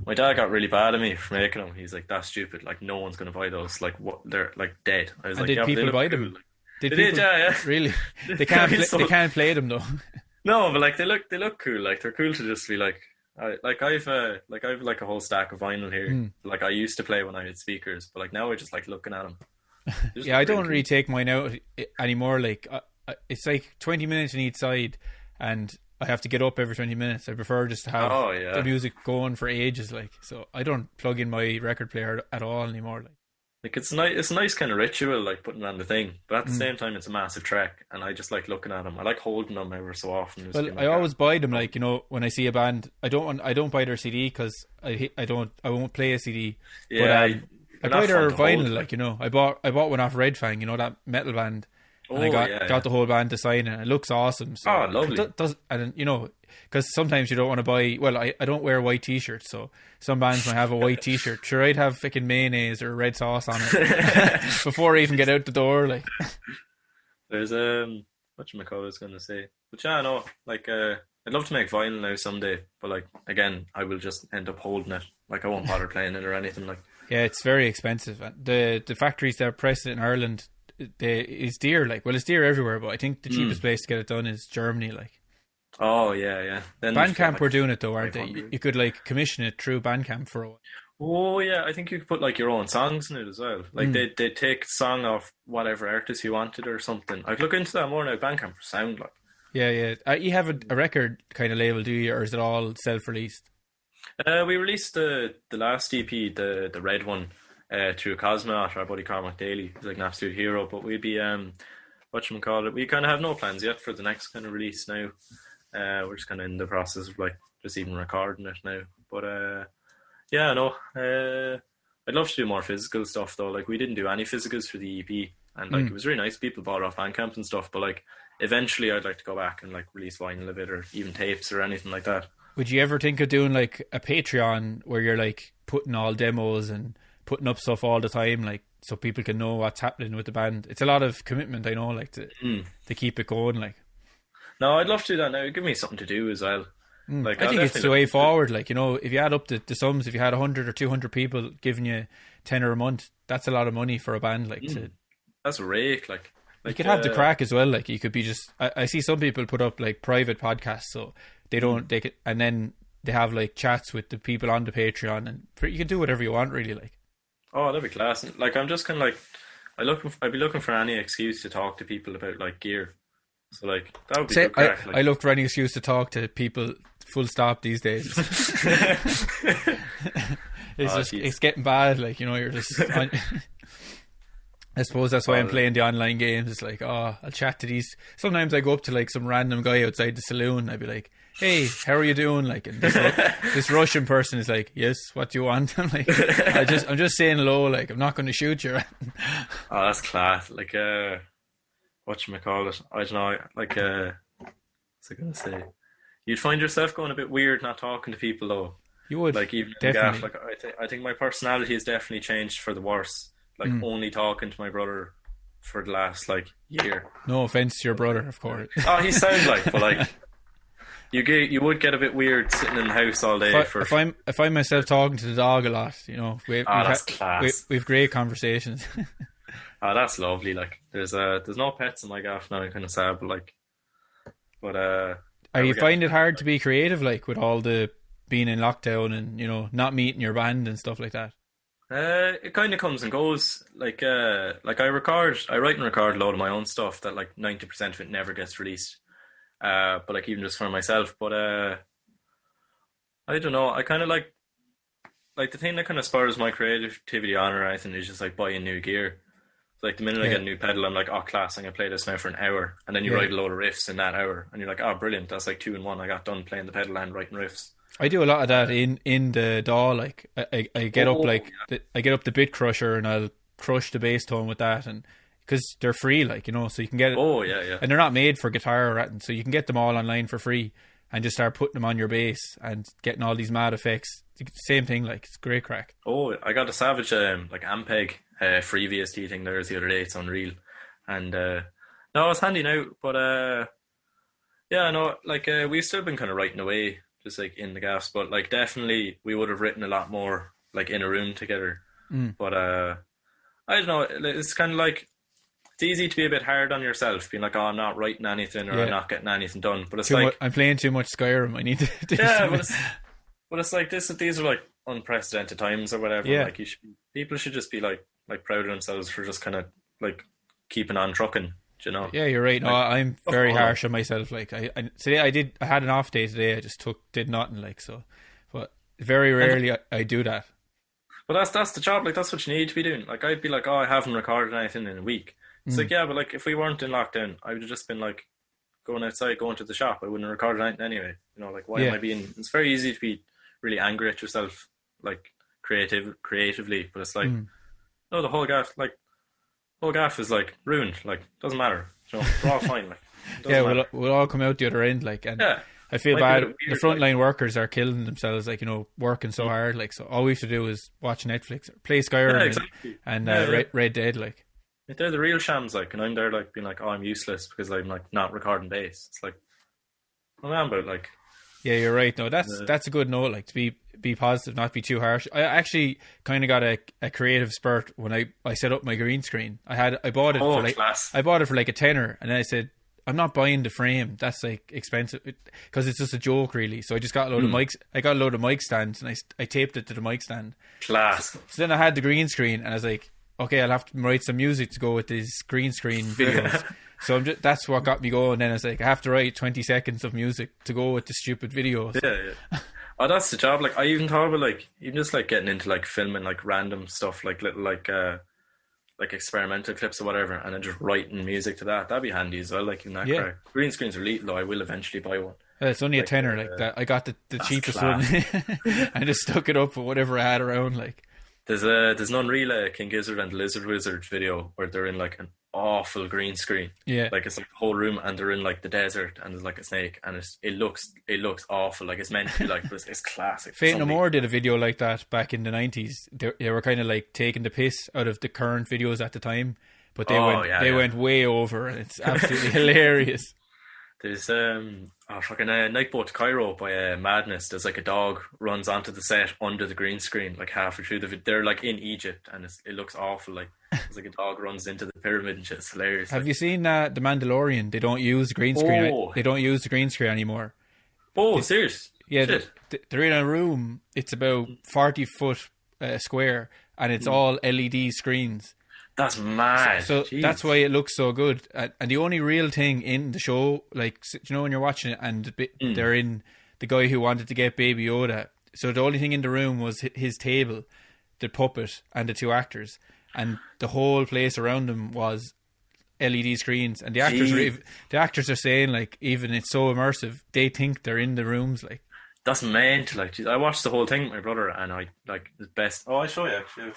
my dad got really bad at me for making them. He's like, "That's stupid. Like no one's gonna buy those. Like what? They're like dead." I was and like, did people buy cool. them? Like, they did, yeah. Really? They can't play them though. No, but like they look cool. Like they're cool to just be like. I've like a whole stack of vinyl here. Like I used to play when I had speakers, but like now I just like looking at them. Yeah, I don't really take mine out anymore. Like it's like 20 minutes on each side, and I have to get up every 20 minutes. I prefer just to have the music going for ages. Like so, I don't plug in my record player at all anymore. Like Like it's a nice kind of ritual, like putting on the thing, but at the same time, it's a massive trek, and I just like looking at them. I like holding them ever so often. Just Well, being I like, always buy them, like, you know, when I see a band. I don't buy their CD because I won't play a CD. But yeah, I they're buy not their fun to hold. vinyl, like, you know. I bought one off Red Fang, you know, that metal band, and I Oh got yeah, got the whole band to sign it. It looks awesome. So oh lovely. it does, and you know, because sometimes you don't want to buy. Well, I don't wear white t-shirts, so some bands might have a white t-shirt. Sure, I'd have fucking mayonnaise or red sauce on it before I even get out the door. Like, There's whatchamacallit I was gonna say, but yeah, no, like I'd love to make vinyl now someday, but like again, I will just end up holding it. Like I won't bother playing it or anything. Like yeah, it's very expensive. The factories that press it in Ireland, it's dear. Like, well, it's dear everywhere, but I think the cheapest place to get it done is Germany. Like, oh yeah. Then Bandcamp were doing it though, aren't they? 500. You could like commission it through Bandcamp for a while. Oh yeah, I think you could put like your own songs in it as well. Like they take a song off whatever artist you wanted or something. I'd look into that more now. Bandcamp for sound like. Yeah. You have a record kind of label, do you, or is it all self-released? We released the last EP, the red one, through Cosmonaut, our buddy Cormac Daly. He's like an absolute hero. But we'd be whatchamacallit, we kind of have no plans yet for the next kind of release now. We're just kind of in the process of like just even recording it now. But yeah, no. I'd love to do more physical stuff though. Like we didn't do any physicals for the EP, and like it was really nice. People bought it off Bandcamp and stuff. But like eventually, I'd like to go back and like release vinyl of it or even tapes or anything like that. Would you ever think of doing like a Patreon where you're like putting all demos and putting up stuff all the time, like so people can know what's happening with the band? It's a lot of commitment, I know, like to keep it going. Like, no, I'd love to do that now. Give me something to do as well. Like I think it's the way forward. Like, you know, if you add up the sums, if you had 100 or 200 people giving you £10 a month, that's a lot of money for a band. Like, that's a rake. Like you could have the crack as well. Like, you could be just. I see some people put up like private podcasts, so they don't. They could, and then they have like chats with the people on the Patreon, and you can do whatever you want, really. Like, oh, that'd be class. Like, I'm just kind of like, I'd be looking for any excuse to talk to people about like gear. So like that would be good crack. Like, I look for any excuse to talk to people. Full stop these days. It's getting bad. Like, you know, you're just. I suppose that's why I'm playing the online games. It's like, oh, I'll chat to these. Sometimes I go up to like some random guy outside the saloon. I'd be like, hey, how are you doing? Like, and this Russian person is like, yes, what do you want? I'm like, I'm just saying hello. Like, I'm not going to shoot you. Oh, that's class. Like, whatchamacallit? I don't know. Like, what's I gonna say? You'd find yourself going a bit weird not talking to people though. You would, like even definitely. In the gaff, like I think my personality has definitely changed for the worse. Like only talking to my brother for the last like year. No offense to your brother, of course. Oh, he sounds like, but like you would get a bit weird sitting in the house all day. If I find myself talking to the dog a lot, you know, that's class. We've great conversations. Oh, that's lovely. Like there's no pets in my gaff now. I'm kind of sad, but like, Are you find it hard to be creative, like with all the being in lockdown and, you know, not meeting your band and stuff like that? It kind of comes and goes. Like I write and record a load of my own stuff that like 90% of it never gets released. But like even just for myself. But I don't know. I kind of like the thing that kind of spurs my creativity on or anything is just like buying new gear. So like the minute I get a new pedal, I'm like, oh class, I'm gonna play this now for an hour, and then you write a load of riffs in that hour, and you're like, oh brilliant, that's like 2 in 1. I got done playing the pedal and writing riffs. I do a lot of that in the DAW. Like I get up like I get up the bit crusher and I'll crush the bass tone with that, and because they're free, like, you know, so you can get it. Oh yeah. And they're not made for guitar or anything, so you can get them all online for free and just start putting them on your bass and getting all these mad effects. Same thing, like, it's great crack. Oh, I got a Savage like Ampeg free VST thing there the other day. It's unreal, and no, it's handy now. But yeah, no, like we've still been kind of writing away, just like in the gaffs. But like definitely, we would have written a lot more like in a room together. But I don't know. It's kind of like, it's easy to be a bit hard on yourself, being like, oh, I'm not writing anything or I'm not getting anything done. But it's I'm playing too much Skyrim. I need to do but it's like this. These are like unprecedented times or whatever. Yeah. Like people should just be like proud of themselves for just kind of like keeping on trucking. Do you know? Yeah, you're right. No, like, I'm very harsh on myself. Like I had an off day today. I just did nothing. Like, so, but very rarely I do that. But that's the job. Like that's what you need to be doing. Like I'd be like, oh, I haven't recorded anything in a week. It's like, yeah, but like if we weren't in lockdown, I would have just been like going outside, going to the shop. I wouldn't have recorded anything anyway. You know, like why am I being? It's very easy to be really angry at yourself, like creatively. But it's like, no, the whole gaff is like ruined. Like doesn't matter. You know, we're all fine. Like we'll all come out the other end. Like and. Yeah. I feel bad. The frontline workers are killing themselves, like, you know, working so hard. Like, so all we have to do is watch Netflix, play Skyrim, and Red Dead. Like, they're the real shams. Like, and I'm there, like, being like, oh, I'm useless because I'm like not recording bass. It's like, what am I about? Like, yeah, you're right. No, that's a good note. Like, to be positive, not be too harsh. I actually kind of got a creative spurt when I set up my green screen. I bought it for like class. I bought it for like $10, and then I said, I'm not buying the frame. That's like expensive because it's just a joke, really. So I just got a load of mics. I got a load of mic stands and I taped it to the mic stand. Class. So then I had the green screen and I was like, okay, I'll have to write some music to go with these green screen videos. So that's what got me going. Then I was like, I have to write 20 seconds of music to go with the stupid videos. Yeah. Oh, that's the job. Like I even thought about like even just like getting into like filming like random stuff, like little like experimental clips or whatever, and then just writing music to that. That'd be handy as well. Like in that crowd. Green screens are lethal though. I will eventually buy one. It's only a $10. Like that, I got the cheapest one. I just stuck it up with whatever I had around. Like there's an Unreal King Gizzard and Lizard Wizard video where they're in like an awful green screen. Yeah, like it's like the whole room, and they're in like the desert, and there's like a snake, and it looks awful. Like it's meant to be like, but it's classic. Fate No More did a video like that back in the 90s. They were kind of like taking the piss out of the current videos at the time, but they went way over, and it's absolutely hilarious. There's fucking Nightboat to Cairo by Madness. There's like a dog runs onto the set under the green screen, like halfway through they're like in Egypt, and it looks awful. Like it's like a dog runs into the pyramid and shit. It's hilarious. Have you seen The Mandalorian? They don't use the green screen. They don't use the green screen anymore. Oh, serious? Yeah, they're in a room. It's about 40 foot square, and it's all LED screens. That's mad. So that's why it looks so good. And the only real thing in the show, like, you know, when you're watching it and they're in the guy who wanted to get Baby Yoda. So the only thing in the room was his table, the puppet, and the two actors. And the whole place around him was LED screens. And the actors are saying, like, even it's so immersive, they think they're in the rooms, like. That's meant. Like, I watched the whole thing with my brother, and I, like, the best. Oh, I'll show you, actually.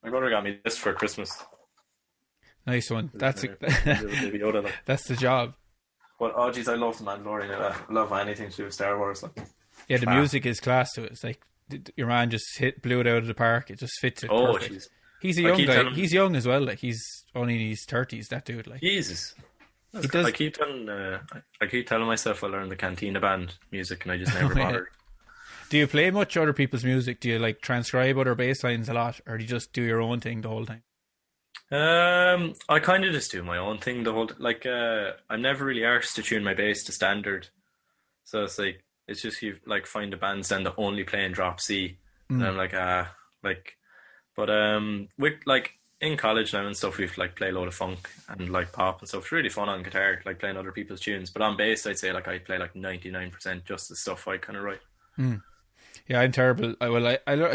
My brother got me this for Christmas. Nice one. That's Yoda, like. That's the job. But oh geez, I love the Mandalorian. I love anything to do with Star Wars. Like. Yeah, the music is class to it. It's like your man just blew it out of the park. It just fits it. Oh perfect. Jeez. He's a young guy. He's young as well. Like he's only in his 30s. That dude. Like Jesus. I keep telling myself I learned the Cantina Band music, and I just never bothered. Do you play much other people's music? Do you like transcribe other bass lines a lot, or do you just do your own thing the whole time? I kind of just do my own thing the whole like. I'm never really arsed to tune my bass to standard, so it's like it's just you like find a bandstand that only play in drop C, and I'm like but with like in college now and stuff, we've like play a load of funk and like pop and stuff. It's really fun on guitar, like playing other people's tunes. But on bass, I'd say like I play like 99% just the stuff I kind of write. Yeah, I'm terrible. I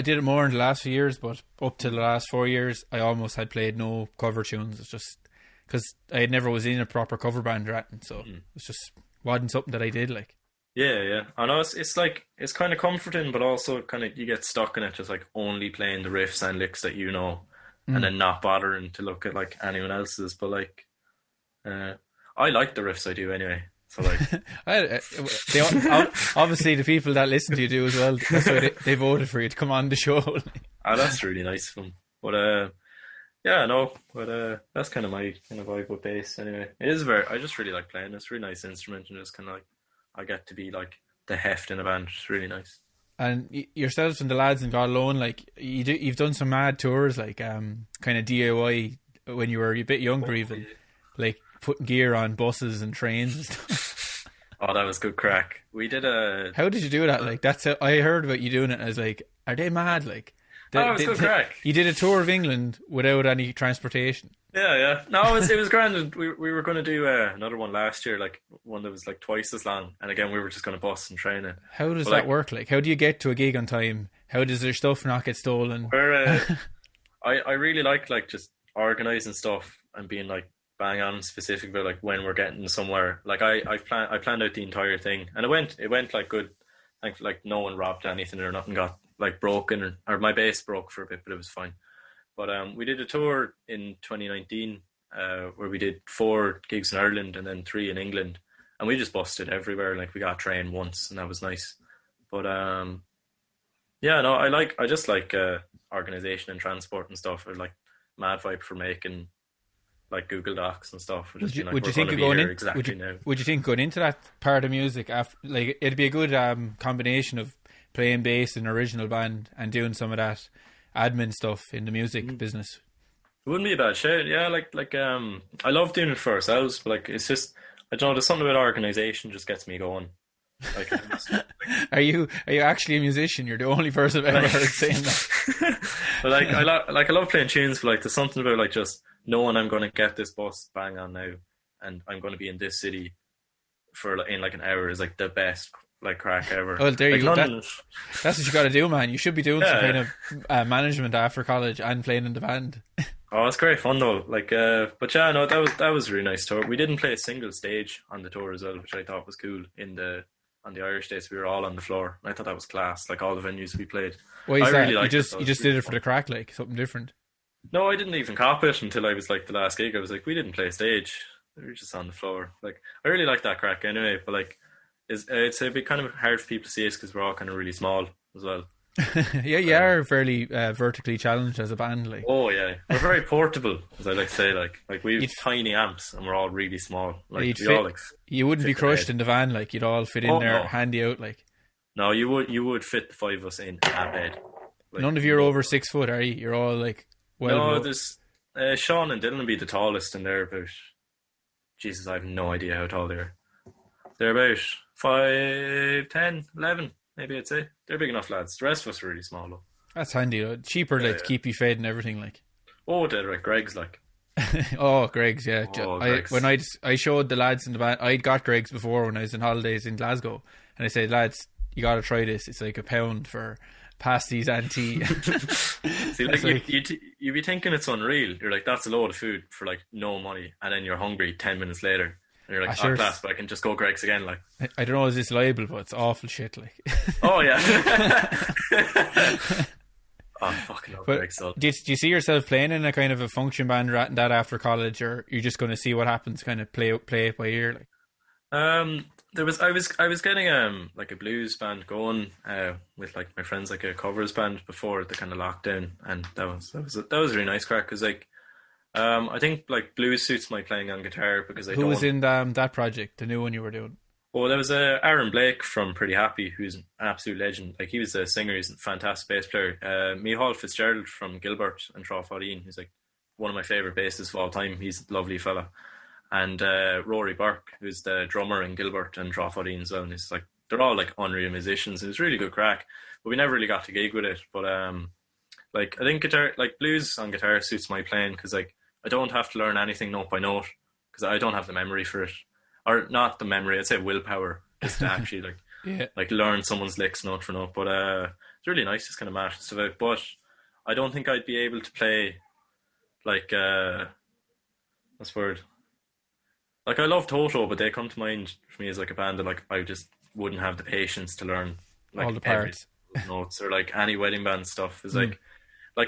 did it more in the last few years, but up to the last 4 years, I almost had played no cover tunes. It's just because I never was in a proper cover band or anything, so it's just wasn't something that I did. Like, yeah. I know it's like it's kind of comforting, but also kind of you get stuck in it, just like only playing the riffs and licks that you know, and then not bothering to look at like anyone else's. But like, I like the riffs I do anyway. So like, obviously the people that listen to you do as well. That's why they voted for you to come on the show. That's really nice of them. But that's kind of my kind of vibe with bass. Anyway, it is I just really like playing. It's a really nice instrument, and just kind of like I get to be like the heft in a band. It's really nice. And yourselves and the lads in God Alone, like you've done some mad tours, like kind of DIY when you were a bit younger, even like putting gear on buses and trains and stuff. Oh, that was good crack. We did How did you do that? Like I heard about you doing it. And I was like, are they mad? Like, it was good crack. You did a tour of England without any transportation. Yeah. No, it was grand. We were going to do another one last year, like one that was like twice as long. And again, we were just going to bus and train it. How does that work? Like, how do you get to a gig on time How does their stuff not get stolen? Where I really like just organising stuff and being like bang on specific about like when we're getting somewhere. Like I planned out the entire thing, and it went like good. Thankfully, like no one robbed anything or nothing got like broken, or my bass broke for a bit, but it was fine. But we did a tour in 2019 where we did 4 gigs in Ireland and then 3 in England, and we just busted everywhere. Like we got a train once, and that was nice. But yeah, no, I just like organisation and transport and stuff. Or like mad vibe for making like Google Docs and stuff. Would you think of going in? Would you think going into that part of music after, like, it'd be a good combination of playing bass in an original band and doing some of that admin stuff in the music business? It wouldn't be a bad shout. Yeah, like I love doing it for ourselves, but like it's just, I don't know, there's something about organisation just gets me going. Like, are you actually a musician? You're the only person I've ever heard saying that. But like I love playing tunes, but like there's something about like just knowing I'm going to get this bus bang on now, and I'm going to be in this city in like an hour is like the best like crack ever. Well, there like you go. That's what you got to do, man. You should be doing some kind of management after college and playing in the band. Oh, it's great fun though. Like, but yeah, no, that was a really nice tour. We didn't play a single stage on the tour as well, which I thought was cool. On the Irish days, we were all on the floor, and I thought that was class. Like all the venues we played. Why is that? Really you just did it for the crack, like something different. No, I didn't even cop it until I was like the last gig. I was like, we didn't play a stage. We were just on the floor. Like, I really like that crack anyway. But like, it's a bit kind of hard for people to see us because we're all kind of really small as well. Yeah, you are fairly vertically challenged as a band. Like, oh yeah, we're very portable, as I like to say. Like we have tiny amps, and we're all really small. Like you wouldn't be crushed in the van. Like you'd all fit in there, handy out. Like, no, you would fit the 5 of us in a bed. Like, none of you are over 6 foot, are you? You're all like, well. No, there's Sean and Dylan would be the tallest, and they're about. Jesus, I have no idea how tall they are. They're about 5, 10, 11. Maybe I'd say. They're big enough lads. The rest of us are really small though. That's handy though. Cheaper to keep you fed and everything like. Oh, they're like Greg's like. Oh, Greg's, yeah. Greg's. When I showed the lads in the band, I'd got Greg's before when I was in holidays in Glasgow, and I said, lads, you got to try this. It's like £1 for pasties and tea. See, like you be thinking it's unreal. You're like, that's a load of food for like no money, and then you're hungry 10 minutes later. And you're like, class, but I can just go Greg's again. Like, I don't know, is this liable, but it's awful shit. Like, oh yeah. Oh, fucking love Greg's. Do you see yourself playing in a kind of a function band that after college, or you're just going to see what happens, kind of play it by ear? Like, I was getting like a blues band going with like my friends, like a covers band before the kind of lockdown, and that was a really nice crack because like. I think like blues suits my playing on guitar because Who was in that project, the new one you were doing? Oh, there was Aaron Blake from Pretty Happy, who's an absolute legend. Like he was a singer, he's a fantastic bass player. Micheál Fitzgerald from Gilbert and Trofadine, who's like one of my favourite bassists of all time. He's a lovely fella. And Rory Burke, who's the drummer in Gilbert and Trofadine as well. And it's like they're all like unreal musicians. It was really good crack, but we never really got to gig with it. But like I think guitar, like blues on guitar, suits my playing because like. I don't have to learn anything note by note because I don't have the memory for it, or not the memory. I'd say willpower just to actually like learn someone's licks note for note. But it's really nice. It's kind of mashed stuff out. But I don't think I'd be able to play like what's the word? Like I love Toto, but they come to mind for me as like a band that like I just wouldn't have the patience to learn like all the parts, notes or like any wedding band stuff. Is like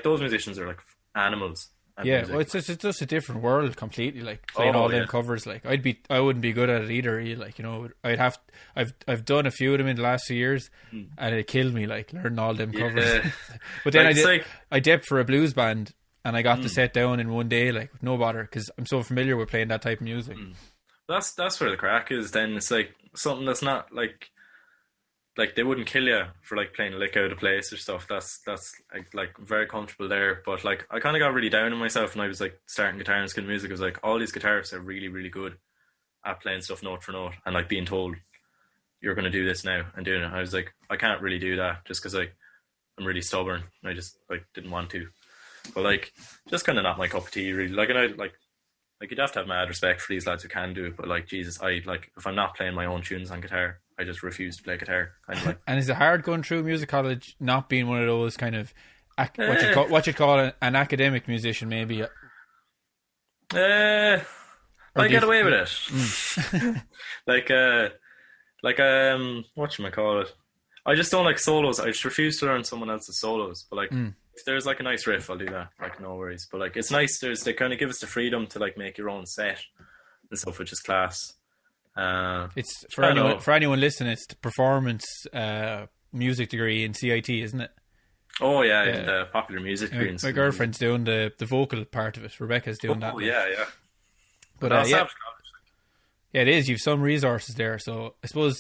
those musicians are like animals. Yeah, well, it's just a different world completely. Like playing all them covers, like I wouldn't be good at it either. Like, you know, I've done a few of them in the last few years, and it killed me. Like learning all them covers. But then I dipped for a blues band, and I got to set down in one day, like no bother, because I'm so familiar with playing that type of music. That's where the crack is. Then it's like something that's not like they wouldn't kill you for like playing a lick out of place or stuff. That's like very comfortable there. But like I kind of got really down on myself when I was like starting guitar and skill music. I was like, all these guitarists are really, really good at playing stuff note for note and like being told you're going to do this now and doing it. I was like, I can't really do that just because like I'm really stubborn and I just like didn't want to. But like just kind of not my cup of tea really. Like, and I like you'd have to have mad respect for these lads who can do it. But like Jesus, I like if I'm not playing my own tunes on guitar, I just refused to play guitar. Kind of like. And is it hard going through music college not being one of those kind of what you'd call an academic musician, maybe? I get away with it. Whatchamacallit? I just don't like solos. I just refuse to learn someone else's solos. But like, if there's like a nice riff, I'll do that. Like, no worries. But like, it's nice. They kind of give us the freedom to like make your own set and stuff, which is class. It's for anyone listening. It's the performance music degree in CIT, isn't it? Oh yeah, the popular music degree. My girlfriend's doing the vocal part of it. Rebecca's doing that. Oh yeah. But yeah, it is. You've some resources there, so I suppose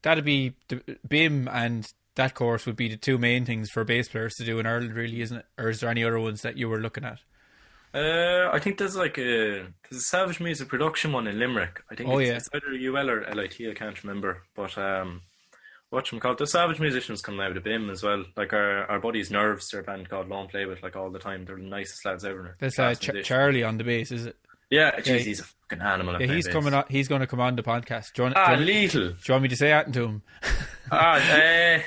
that'd be the BIM and that course would be the two main things for bass players to do in Ireland, really, isn't it? Or is there any other ones that you were looking at? I think there's a Savage Music Production one in Limerick. I think it's either UL or LIT. I can't remember, but whatchamacallit, the Savage musicians coming out of BIM as well. Like our buddies Nerves, their band called Lone Play With, like all the time. They're the nicest lads ever. That's Charlie on the bass, is it? Yeah, he's a fucking animal. Yeah, he's coming on. He's going to come on the podcast. Do you want me to say that to him? I'll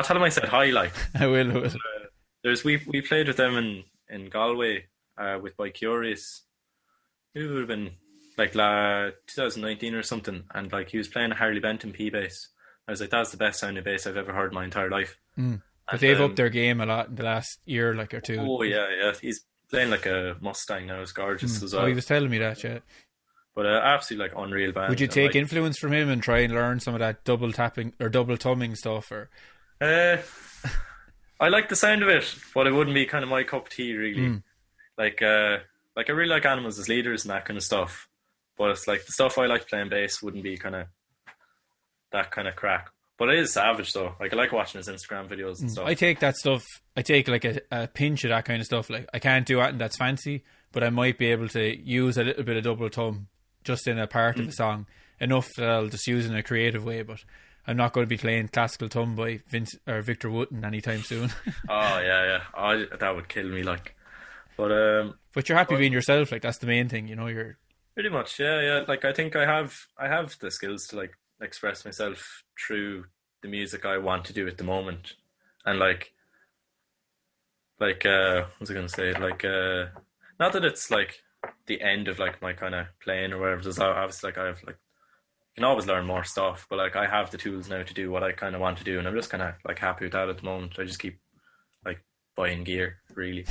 tell him I said hi. Like I will. We played with them in Galway with By Curious. It would have been like 2019 or something, and like he was playing a Harley Benton P bass. I was like, that's the best sounding bass I've ever heard in my entire life. But they've upped their game a lot in the last year, like or two. Oh yeah. He's playing like a Mustang now. It's gorgeous as well. Oh, he was telling me that, yeah. But absolutely like unreal band. Would you take influence from him and try and learn some of that double tapping or double tumming stuff? Or I like the sound of it, but it wouldn't be kind of my cup of tea, really. Like I really like Animals as leaders and that kind of stuff. But it's like the stuff I like playing bass wouldn't be kind of that kind of crack. But it is Savage though. Like I like watching his Instagram videos and stuff. I take that stuff. I take like a pinch of that kind of stuff. Like I can't do anything that's fancy, but I might be able to use a little bit of double thumb just in a part of a song, enough that I'll just use in a creative way. But I'm not going to be playing classical thumb by Victor Wooten anytime soon. Oh yeah. That would kill me. Like, but you're happy being yourself. Like that's the main thing, you know. You're pretty much yeah. Like I think I have the skills to like express myself through the music I want to do at the moment, and like what was I going to say? Like not that it's like the end of like my kind of playing or whatever. There's obviously like I have like you can always learn more stuff, but like I have the tools now to do what I kind of want to do, and I'm just kind of like happy with that at the moment. I just keep like buying gear, really.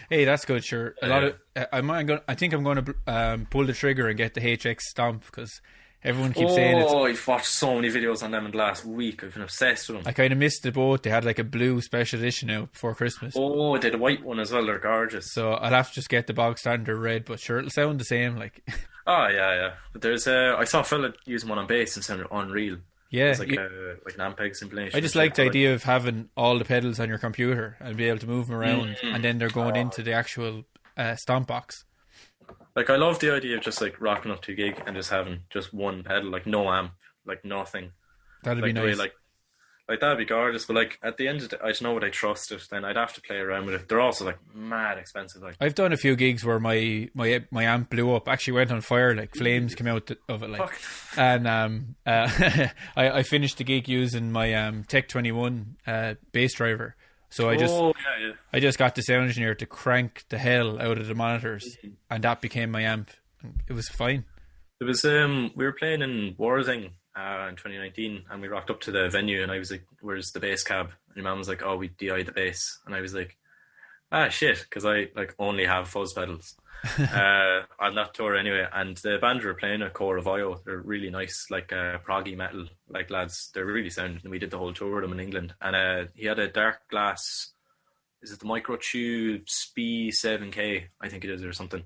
Hey, that's good. Sure, a lot of I think I'm going to pull the trigger and get the HX Stomp because everyone keeps saying it. Oh, I've watched so many videos on them in the last week. I've been obsessed with them. I kind of missed the boat. They had like a blue special edition out before Christmas. Oh, they had a white one as well. They're gorgeous. So I'll have to just get the bog standard red, but sure, it'll sound the same. Like. Oh yeah. But there's I saw a fella using one on bass and sounded unreal. Yeah, it's like an Ampeg simulation. I just like the idea of having all the pedals on your computer and be able to move them around, and then they're going into the actual stomp box. Like I love the idea of just like rocking up to a gig and just having just one pedal, like no amp, like nothing. That'd be nice. Like that'd be gorgeous. But like at the end of the day, I just know what I trust it. Then I'd have to play around with it. They're also like mad expensive. Like I've done a few gigs where my amp blew up. Actually went on fire. Like flames came out of it. Like, and I finished the gig using my Tech 21 bass driver. So I just got the sound engineer to crank the hell out of the monitors, and that became my amp. It was fine. It was we were playing in Organising in 2019, and we rocked up to the venue, and I was like, "Where's the bass cab?" And your mum was like, "Oh, we DI'd the bass," and I was like, "Ah, shit," because I like only have fuzz pedals on that tour anyway. And the band were playing a Core of IO. They're really nice, like proggy metal, like lads. They're really sound, and we did the whole tour with them in England. And he had a dark glass. Is it the Microtube Spee 7K? I think it is, or something.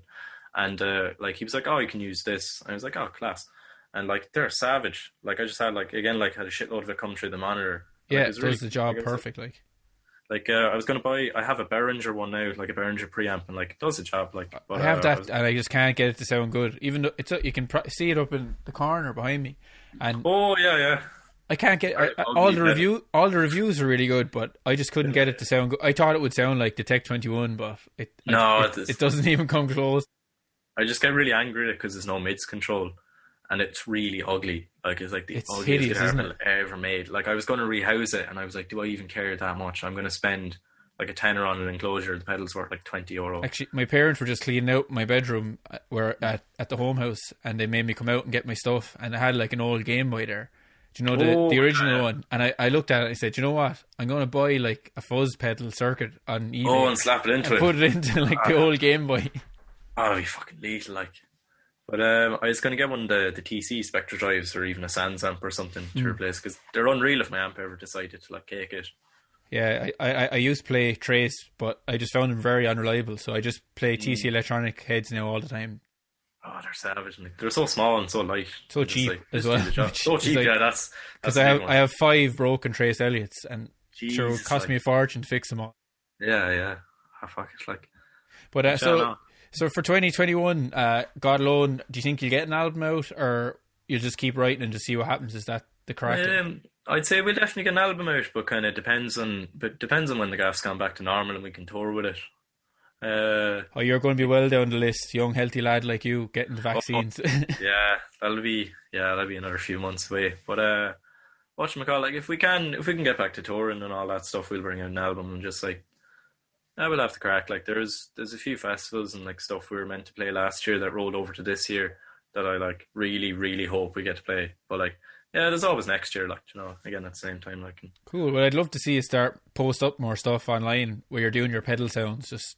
And like he was like, "Oh, you can use this." And I was like, "Oh, class." And like they're savage. Like I just had like again like had a shitload of it come through the monitor. Yeah, like, it does the job perfect. Like I was gonna buy. I have a Behringer one now, like a Behringer preamp, and like it does the job. Like but, I have that, and I just can't get it to sound good. Even though you can see it up in the corner behind me. And oh yeah. I can't get all the reviews are really good, but I just couldn't get it to sound good. I thought it would sound like the Tech 21, but it doesn't even come close. I just get really angry because there's no mids control. and it's really ugly. Like it's like the It's ugliest hideous, guitar isn't pedal ever made. Like I was going to rehouse it, and I was like, do I even care that much? I'm going to spend like a tenner on an enclosure. The pedal's worth like €20. Actually, my parents were just cleaning out my bedroom where at the home house, and they made me come out and get my stuff, and I had like an old Game Boy there. Do you know the original one? And I looked at it and I said, you know what? I'm going to buy like a fuzz pedal circuit on eBay. Oh, and slap it into and it. put it into like the old Game Boy. Oh, that'd be fucking lethal, like. But I was going to get one of the TC Spectre drives or even a Sans amp or something to replace, because they're unreal if my amp ever decided to like cake it. Yeah, I used to play Trace, but I just found them very unreliable, so I just play TC Electronic heads now all the time. Oh, they're savage. And they're so small and so light. So cheap as well. So cheap, like, yeah, that's because I have 5 broken Trace Elliots, and Jesus, sure, it cost me a fortune to fix them all. Yeah. Oh, fuck it, like. But so for 2021, God alone, do you think you'll get an album out, or you'll just keep writing and just see what happens? Is that the correct? I'd say we'll definitely get an album out, but kind of depends on when the gaff's gone back to normal and we can tour with it. You're going to be well down the list, young healthy lad like you getting the vaccines. Yeah, that'll be another few months away. But whatchamacallit, like if we can get back to touring and all that stuff, we'll bring out an album and just like we'll have to crack. Like there's a few festivals and like stuff we were meant to play last year that rolled over to this year that I like really, really hope we get to play. But like yeah, there's always next year, like, you know, again at the same time, like. Cool. Well, I'd love to see you post up more stuff online where you're doing your pedal sounds, just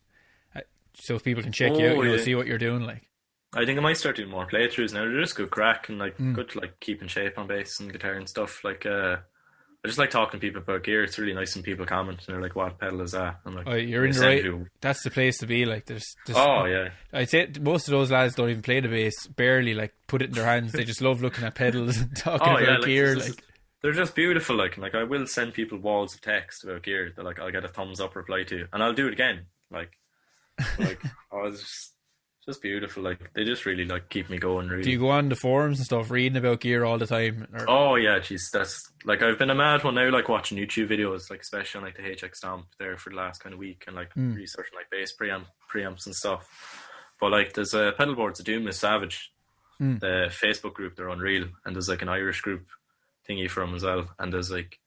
so people can check you out, see what you're doing, like. I think I might start doing more playthroughs now. They're just good crack and like good to like keep in shape on bass and guitar and stuff. Like I just like talking to people about gear. It's really nice when people comment and they're like, "What pedal is that?" I'm like, you're in the right. That's the place to be. Like, there's yeah. I'd say most of those lads don't even play the bass. Barely like put it in their hands. They just love looking at pedals and talking about gear. Like they're just beautiful. Like, and like I will send people walls of text about gear that like I'll get a thumbs up reply to, and I'll do it again. Like it's just beautiful. Like they just really like keep me going. Really. Do you go on the forums and stuff reading about gear all the time? Or? Oh yeah, geez, that's like I've been a mad one now. Like watching YouTube videos, like especially on like the HX Stomp there for the last kind of week, and like researching like bass preamps and stuff. But like there's a Pedalboards, Doom is Savage, the Facebook group. They're unreal, and there's like an Irish group thingy for them as well. And there's like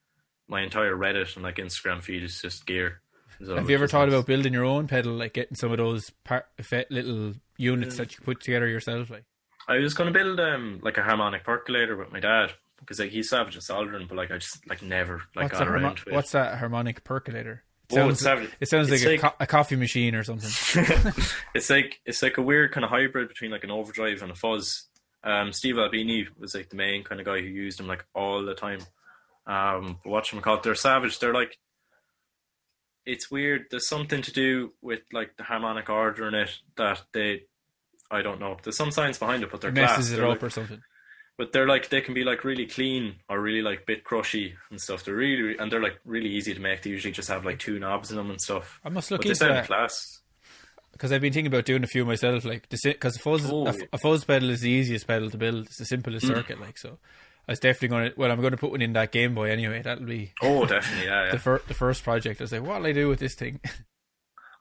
my entire Reddit and like Instagram feed is just gear. So have you ever thought about building your own pedal, like getting some of those little units that you put together yourself? Like, I was going to build like a harmonic percolator with my dad because like he's savage at soldering, but like I just like never like got around to it. What's that harmonic percolator? It sounds like a coffee machine or something. It's like a weird kind of hybrid between like an overdrive and a fuzz. Steve Albini was like the main kind of guy who used them like all the time. But whatchamacallit, they're savage. They're like. It's weird. There's something to do with like the harmonic order in it that I don't know. There's some science behind it, but they're messes class. it up or something. But they're like they can be like really clean or really like bit crushy and stuff. They're really and they're like really easy to make. They usually just have like 2 knobs in them and stuff. I must look into that class because I've been thinking about doing a few myself. Like because a fuzz pedal is the easiest pedal to build. It's the simplest circuit. Like so. I was definitely I'm going to put one in that Game Boy anyway. That'll be definitely, yeah. The first project. I was like, what'll I do with this thing?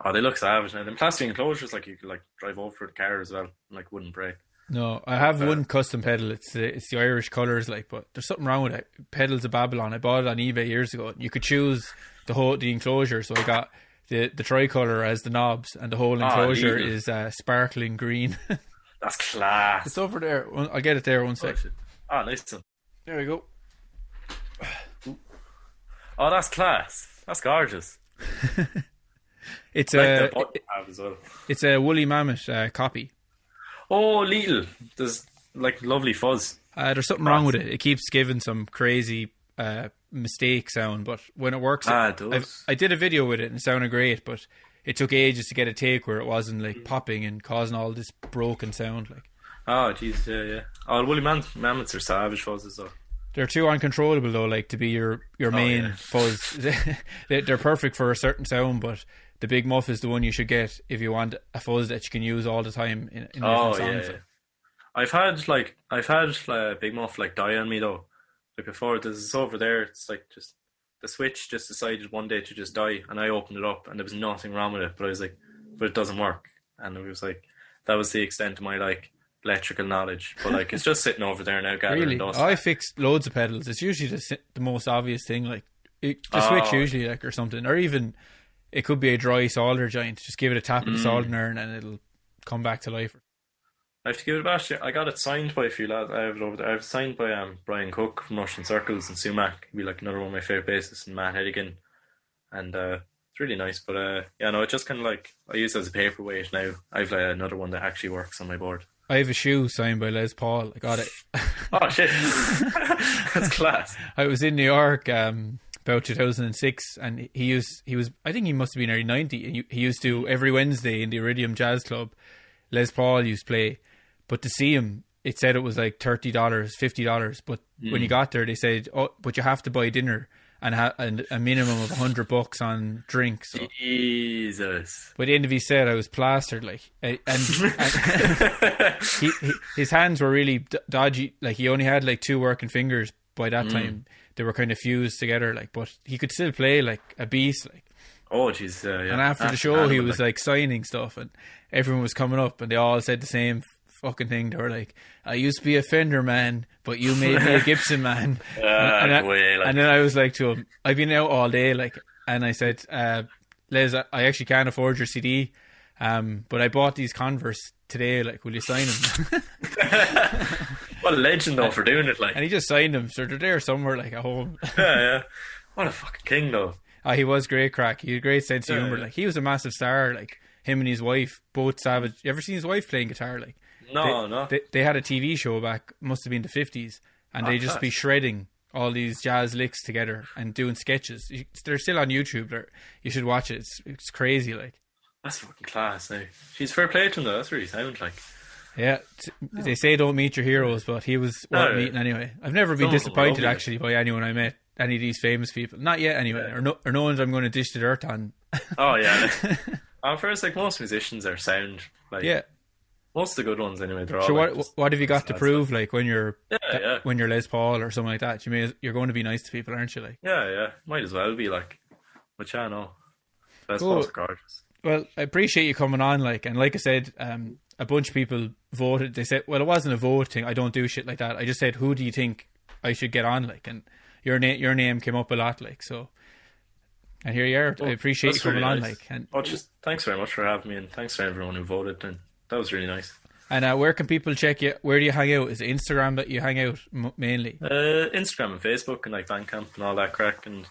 Oh, they look savage now. Them plastic enclosures, like you could like drive over for the car as well, and like wouldn't break. No, I have one custom pedal. It's the Irish colours, like, but there's something wrong with it. Pedals of Babylon. I bought it on eBay years ago. You could choose the enclosure, so I got the tricolour as the knobs, and the whole enclosure is sparkling green. That's class. It's over there. I'll get it there one sec. Oh, nice. There we go. Oh, that's class. That's gorgeous. It's it's a woolly mammoth copy. Oh, little. There's like lovely fuzz. There's something wrong with it. It keeps giving some crazy mistake sound, but when it works, it does. I did a video with it and it sounded great, but it took ages to get a take where it wasn't like popping and causing all this broken sound. Like, oh, jeez, yeah. Oh, woolly mammoths are savage fuzzes though. They're too uncontrollable though, like to be your main fuzz. They're perfect for a certain sound, but the big muff is the one you should get if you want a fuzz that you can use all the time in different songs. Yeah. I've had big muff like die on me though. Like before, this is over there. It's like just the switch just decided one day to just die, and I opened it up, and there was nothing wrong with it. But I was like, but it doesn't work, and it was like that was the extent of my like electrical knowledge, but like it's just sitting over there now gathering Really? dust. I fixed loads of pedals. It's usually the most obvious thing, like the switch usually, like, or something, or even it could be a dry solder joint. Just give it a tap with the soldering iron and it'll come back to life. I have to give it a bash. I got it signed by a few lads. I have it over there. I have it signed by Brian Cook from Russian Circles and Sumac. He'd be like another one of my favourite bassists, and Matt Hedigan. And it's really nice. But yeah, no, it's just kind of like I use it as a paperweight now. I've like another one that actually works on my board. I have a shoe signed by Les Paul. I got it. Oh shit, that's class. I was in New York about 2006, and he was I think he must have been early 90, and he used to every Wednesday in the Iridium Jazz Club. Les Paul used to play, but to see him, it said it was like $30, $50. But when you got there, they said, "Oh, but you have to buy dinner and a minimum of $100 on drinks." So. Jesus. By the end of his set, I was plastered, like, and his hands were really dodgy. Like, he only had like 2 working fingers by that time. They were kind of fused together, like, but he could still play like a beast, like. Oh, jeez. Yeah. And after the show, he was like signing stuff, and everyone was coming up, and they all said the same fucking thing. They were like, "I used to be a Fender man, but you made me a Gibson man." And then I was like to him, "I've been out all day," like, and I said, "Les, I actually can't afford your CD, but I bought these Converse today. Like, will you sign them?" What a legend though for doing it, like. And he just signed them, so they're there somewhere, like, at home. Yeah. What a fucking king though. He was great crack. He had a great sense of humour. Like, he was a massive star. Like, him and his wife, both savage. You ever seen his wife playing guitar? Like, no. They had a TV show back, must have been the 50s, and they just be shredding all these jazz licks together and doing sketches. They're still on YouTube. You should watch it. It's crazy. Like, that's fucking class. Now, she's fair play to him though. That's really sound like. Yeah, they say don't meet your heroes, but he was worth meeting anyway. I've never been disappointed actually by anyone I met. Any of these famous people, not yet anyway, or no ones I'm going to dish the dirt on. Oh yeah, first, like, most musicians are sound, like, yeah, most of the good ones anyway. They're all. So like, what have you got to prove? Like, when you're yeah. when you're Les Paul or something like that, you're going to be nice to people, aren't you? Like, yeah, might as well be, like, but yeah, no, Les Paul's are gorgeous. Well, I appreciate you coming on, like, and like I said, a bunch of people voted. They said, well, it wasn't a vote thing. I don't do shit like that. I just said, who do you think I should get on, like, and your name came up a lot, like, so. And here you are. I appreciate you coming on, like. And just thanks very much for having me, and thanks for everyone who voted. And that was really nice. And where can people check you? Where do you hang out? Is it Instagram that you hang out mainly? Instagram and Facebook and like Bandcamp and all that crack. And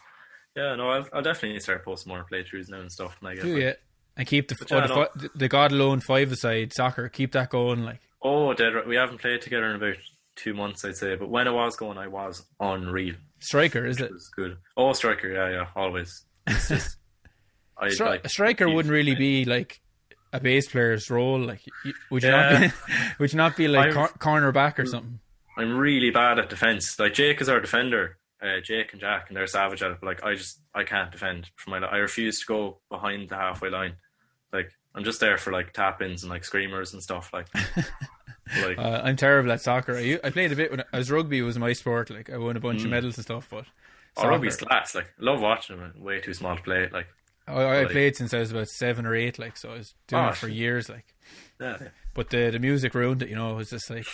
yeah, no, I'll definitely start posting more playthroughs now and stuff. When I get yeah. And keep the God Alone 5-a-side soccer. Keep that going, like. Oh, dead right. We haven't played together in about 2 months, I'd say. But when I was going, I was unreal. Striker, is it? It was good. Oh, striker, yeah, always. It's just, a striker wouldn't really be like a bass player's role. Like, would you not be like cornerback or something? I'm really bad at defense. Like, Jake is our defender, Jake and Jack, and they're savage at it. But like, I can't defend for my life. I refuse to go behind the halfway line. Like, I'm just there for like tap-ins and like screamers and stuff. Like, I'm terrible at soccer. I played a bit when rugby was my sport. Like, I won a bunch of medals and stuff. But rugby's class. Like, I love watching them. Way too small to play it. Like, I played since I was about 7 or 8. Like, so I was doing it for years. Like, yeah. But the music ruined it. You know, it was just like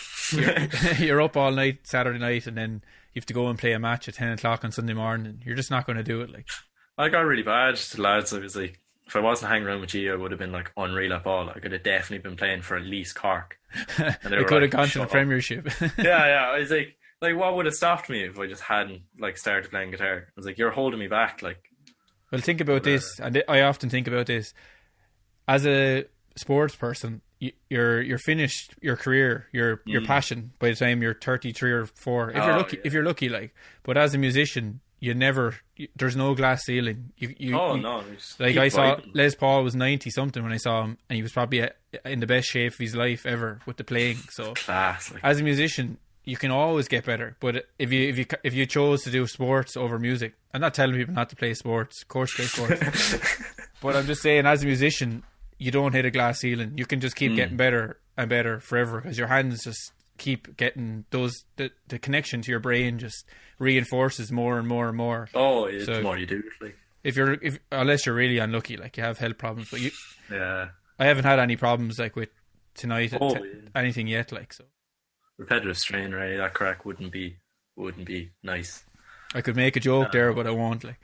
you're up all night Saturday night, and then you have to go and play a match at 10 o'clock on Sunday morning. You're just not going to do it. Like, I got really bad to lads. I was like, if I wasn't hanging around with you, I would have been like unreal at ball. I could have definitely been playing for at least Cork. And they could have gone to the Premiership. yeah. I was like, what would have stopped me if I just hadn't like started playing guitar? I was like, you're holding me back. Like, well, think about this, and I often think about this. As a sports person, you're finished your career, your passion by the time you're 33 or 4. If you're lucky, like. But as a musician, there's no glass ceiling. No. Like, I saw Les Paul was 90 something when I saw him, and he was probably in the best shape of his life ever with the playing. So class. Like, as a musician, you can always get better. But if you chose to do sports over music, I'm not telling people not to play sports. Of course, play sports. But I'm just saying, as a musician, you don't hit a glass ceiling. You can just keep getting better and better forever, because your hands just keep getting the connection to your brain just reinforces more and more and more. Oh, yeah, the more you do, like. Unless you're really unlucky, like you have health problems, but yeah, I haven't had any problems like with tonight. Oh, Anything yet? Like so. Repetitive strain, right? That crack wouldn't be nice. I could make a joke there, but I won't. Like,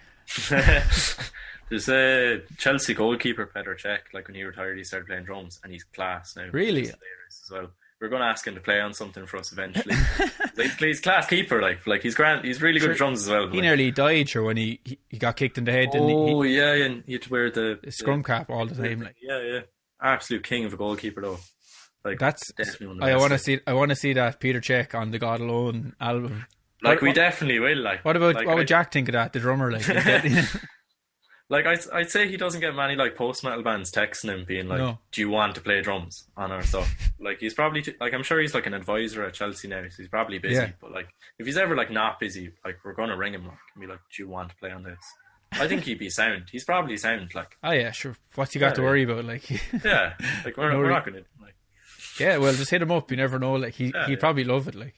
there's a Chelsea goalkeeper, Petr Cech. Like when he retired, he started playing drums, and he's class now. Really? As well. We're going to ask him to play on something for us eventually. He's class keeper. Like he's grand. He's really good at drums as well. He nearly died, sure, when he got kicked in the head. Oh yeah, and he had to wear the scrum cap all the time. Like, yeah, absolute king of a goalkeeper though. Like that's definitely one of the best. I want to see that Petr Cech on the God Alone album. Like we definitely will. Like what would Jack think of that? The drummer, like. Like I'd say he doesn't get many like post metal bands texting him being like, no. Do you want to play drums on our stuff? Like he's probably like I'm sure he's like an advisor at Chelsea now, so he's probably busy. Yeah. But like if he's ever like not busy, like we're gonna ring him like and be like, do you want to play on this? I think he'd be sound. He's probably sound. Like oh yeah, sure. What's he got to worry about? Like yeah, like we're not gonna like. Yeah, well, just hit him up. You never know. Like he'd probably love it. Like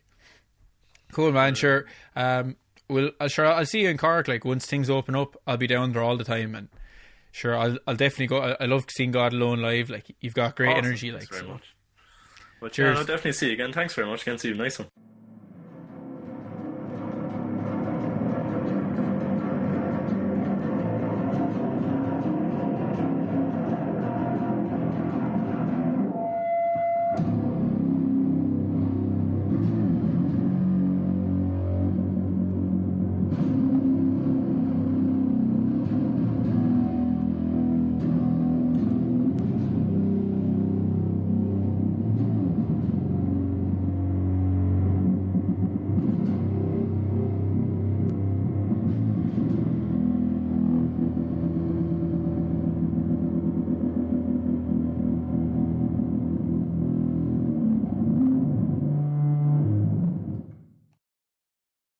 cool, man. Sure. I'll see you in Cork. like once things open up, I'll be down there all the time, and sure I'll definitely go. I love seeing God Alone live. Like you've got great energy. Like thanks very much. But cheers. I'll definitely see you again. Thanks very much. Again, see you. Nice one.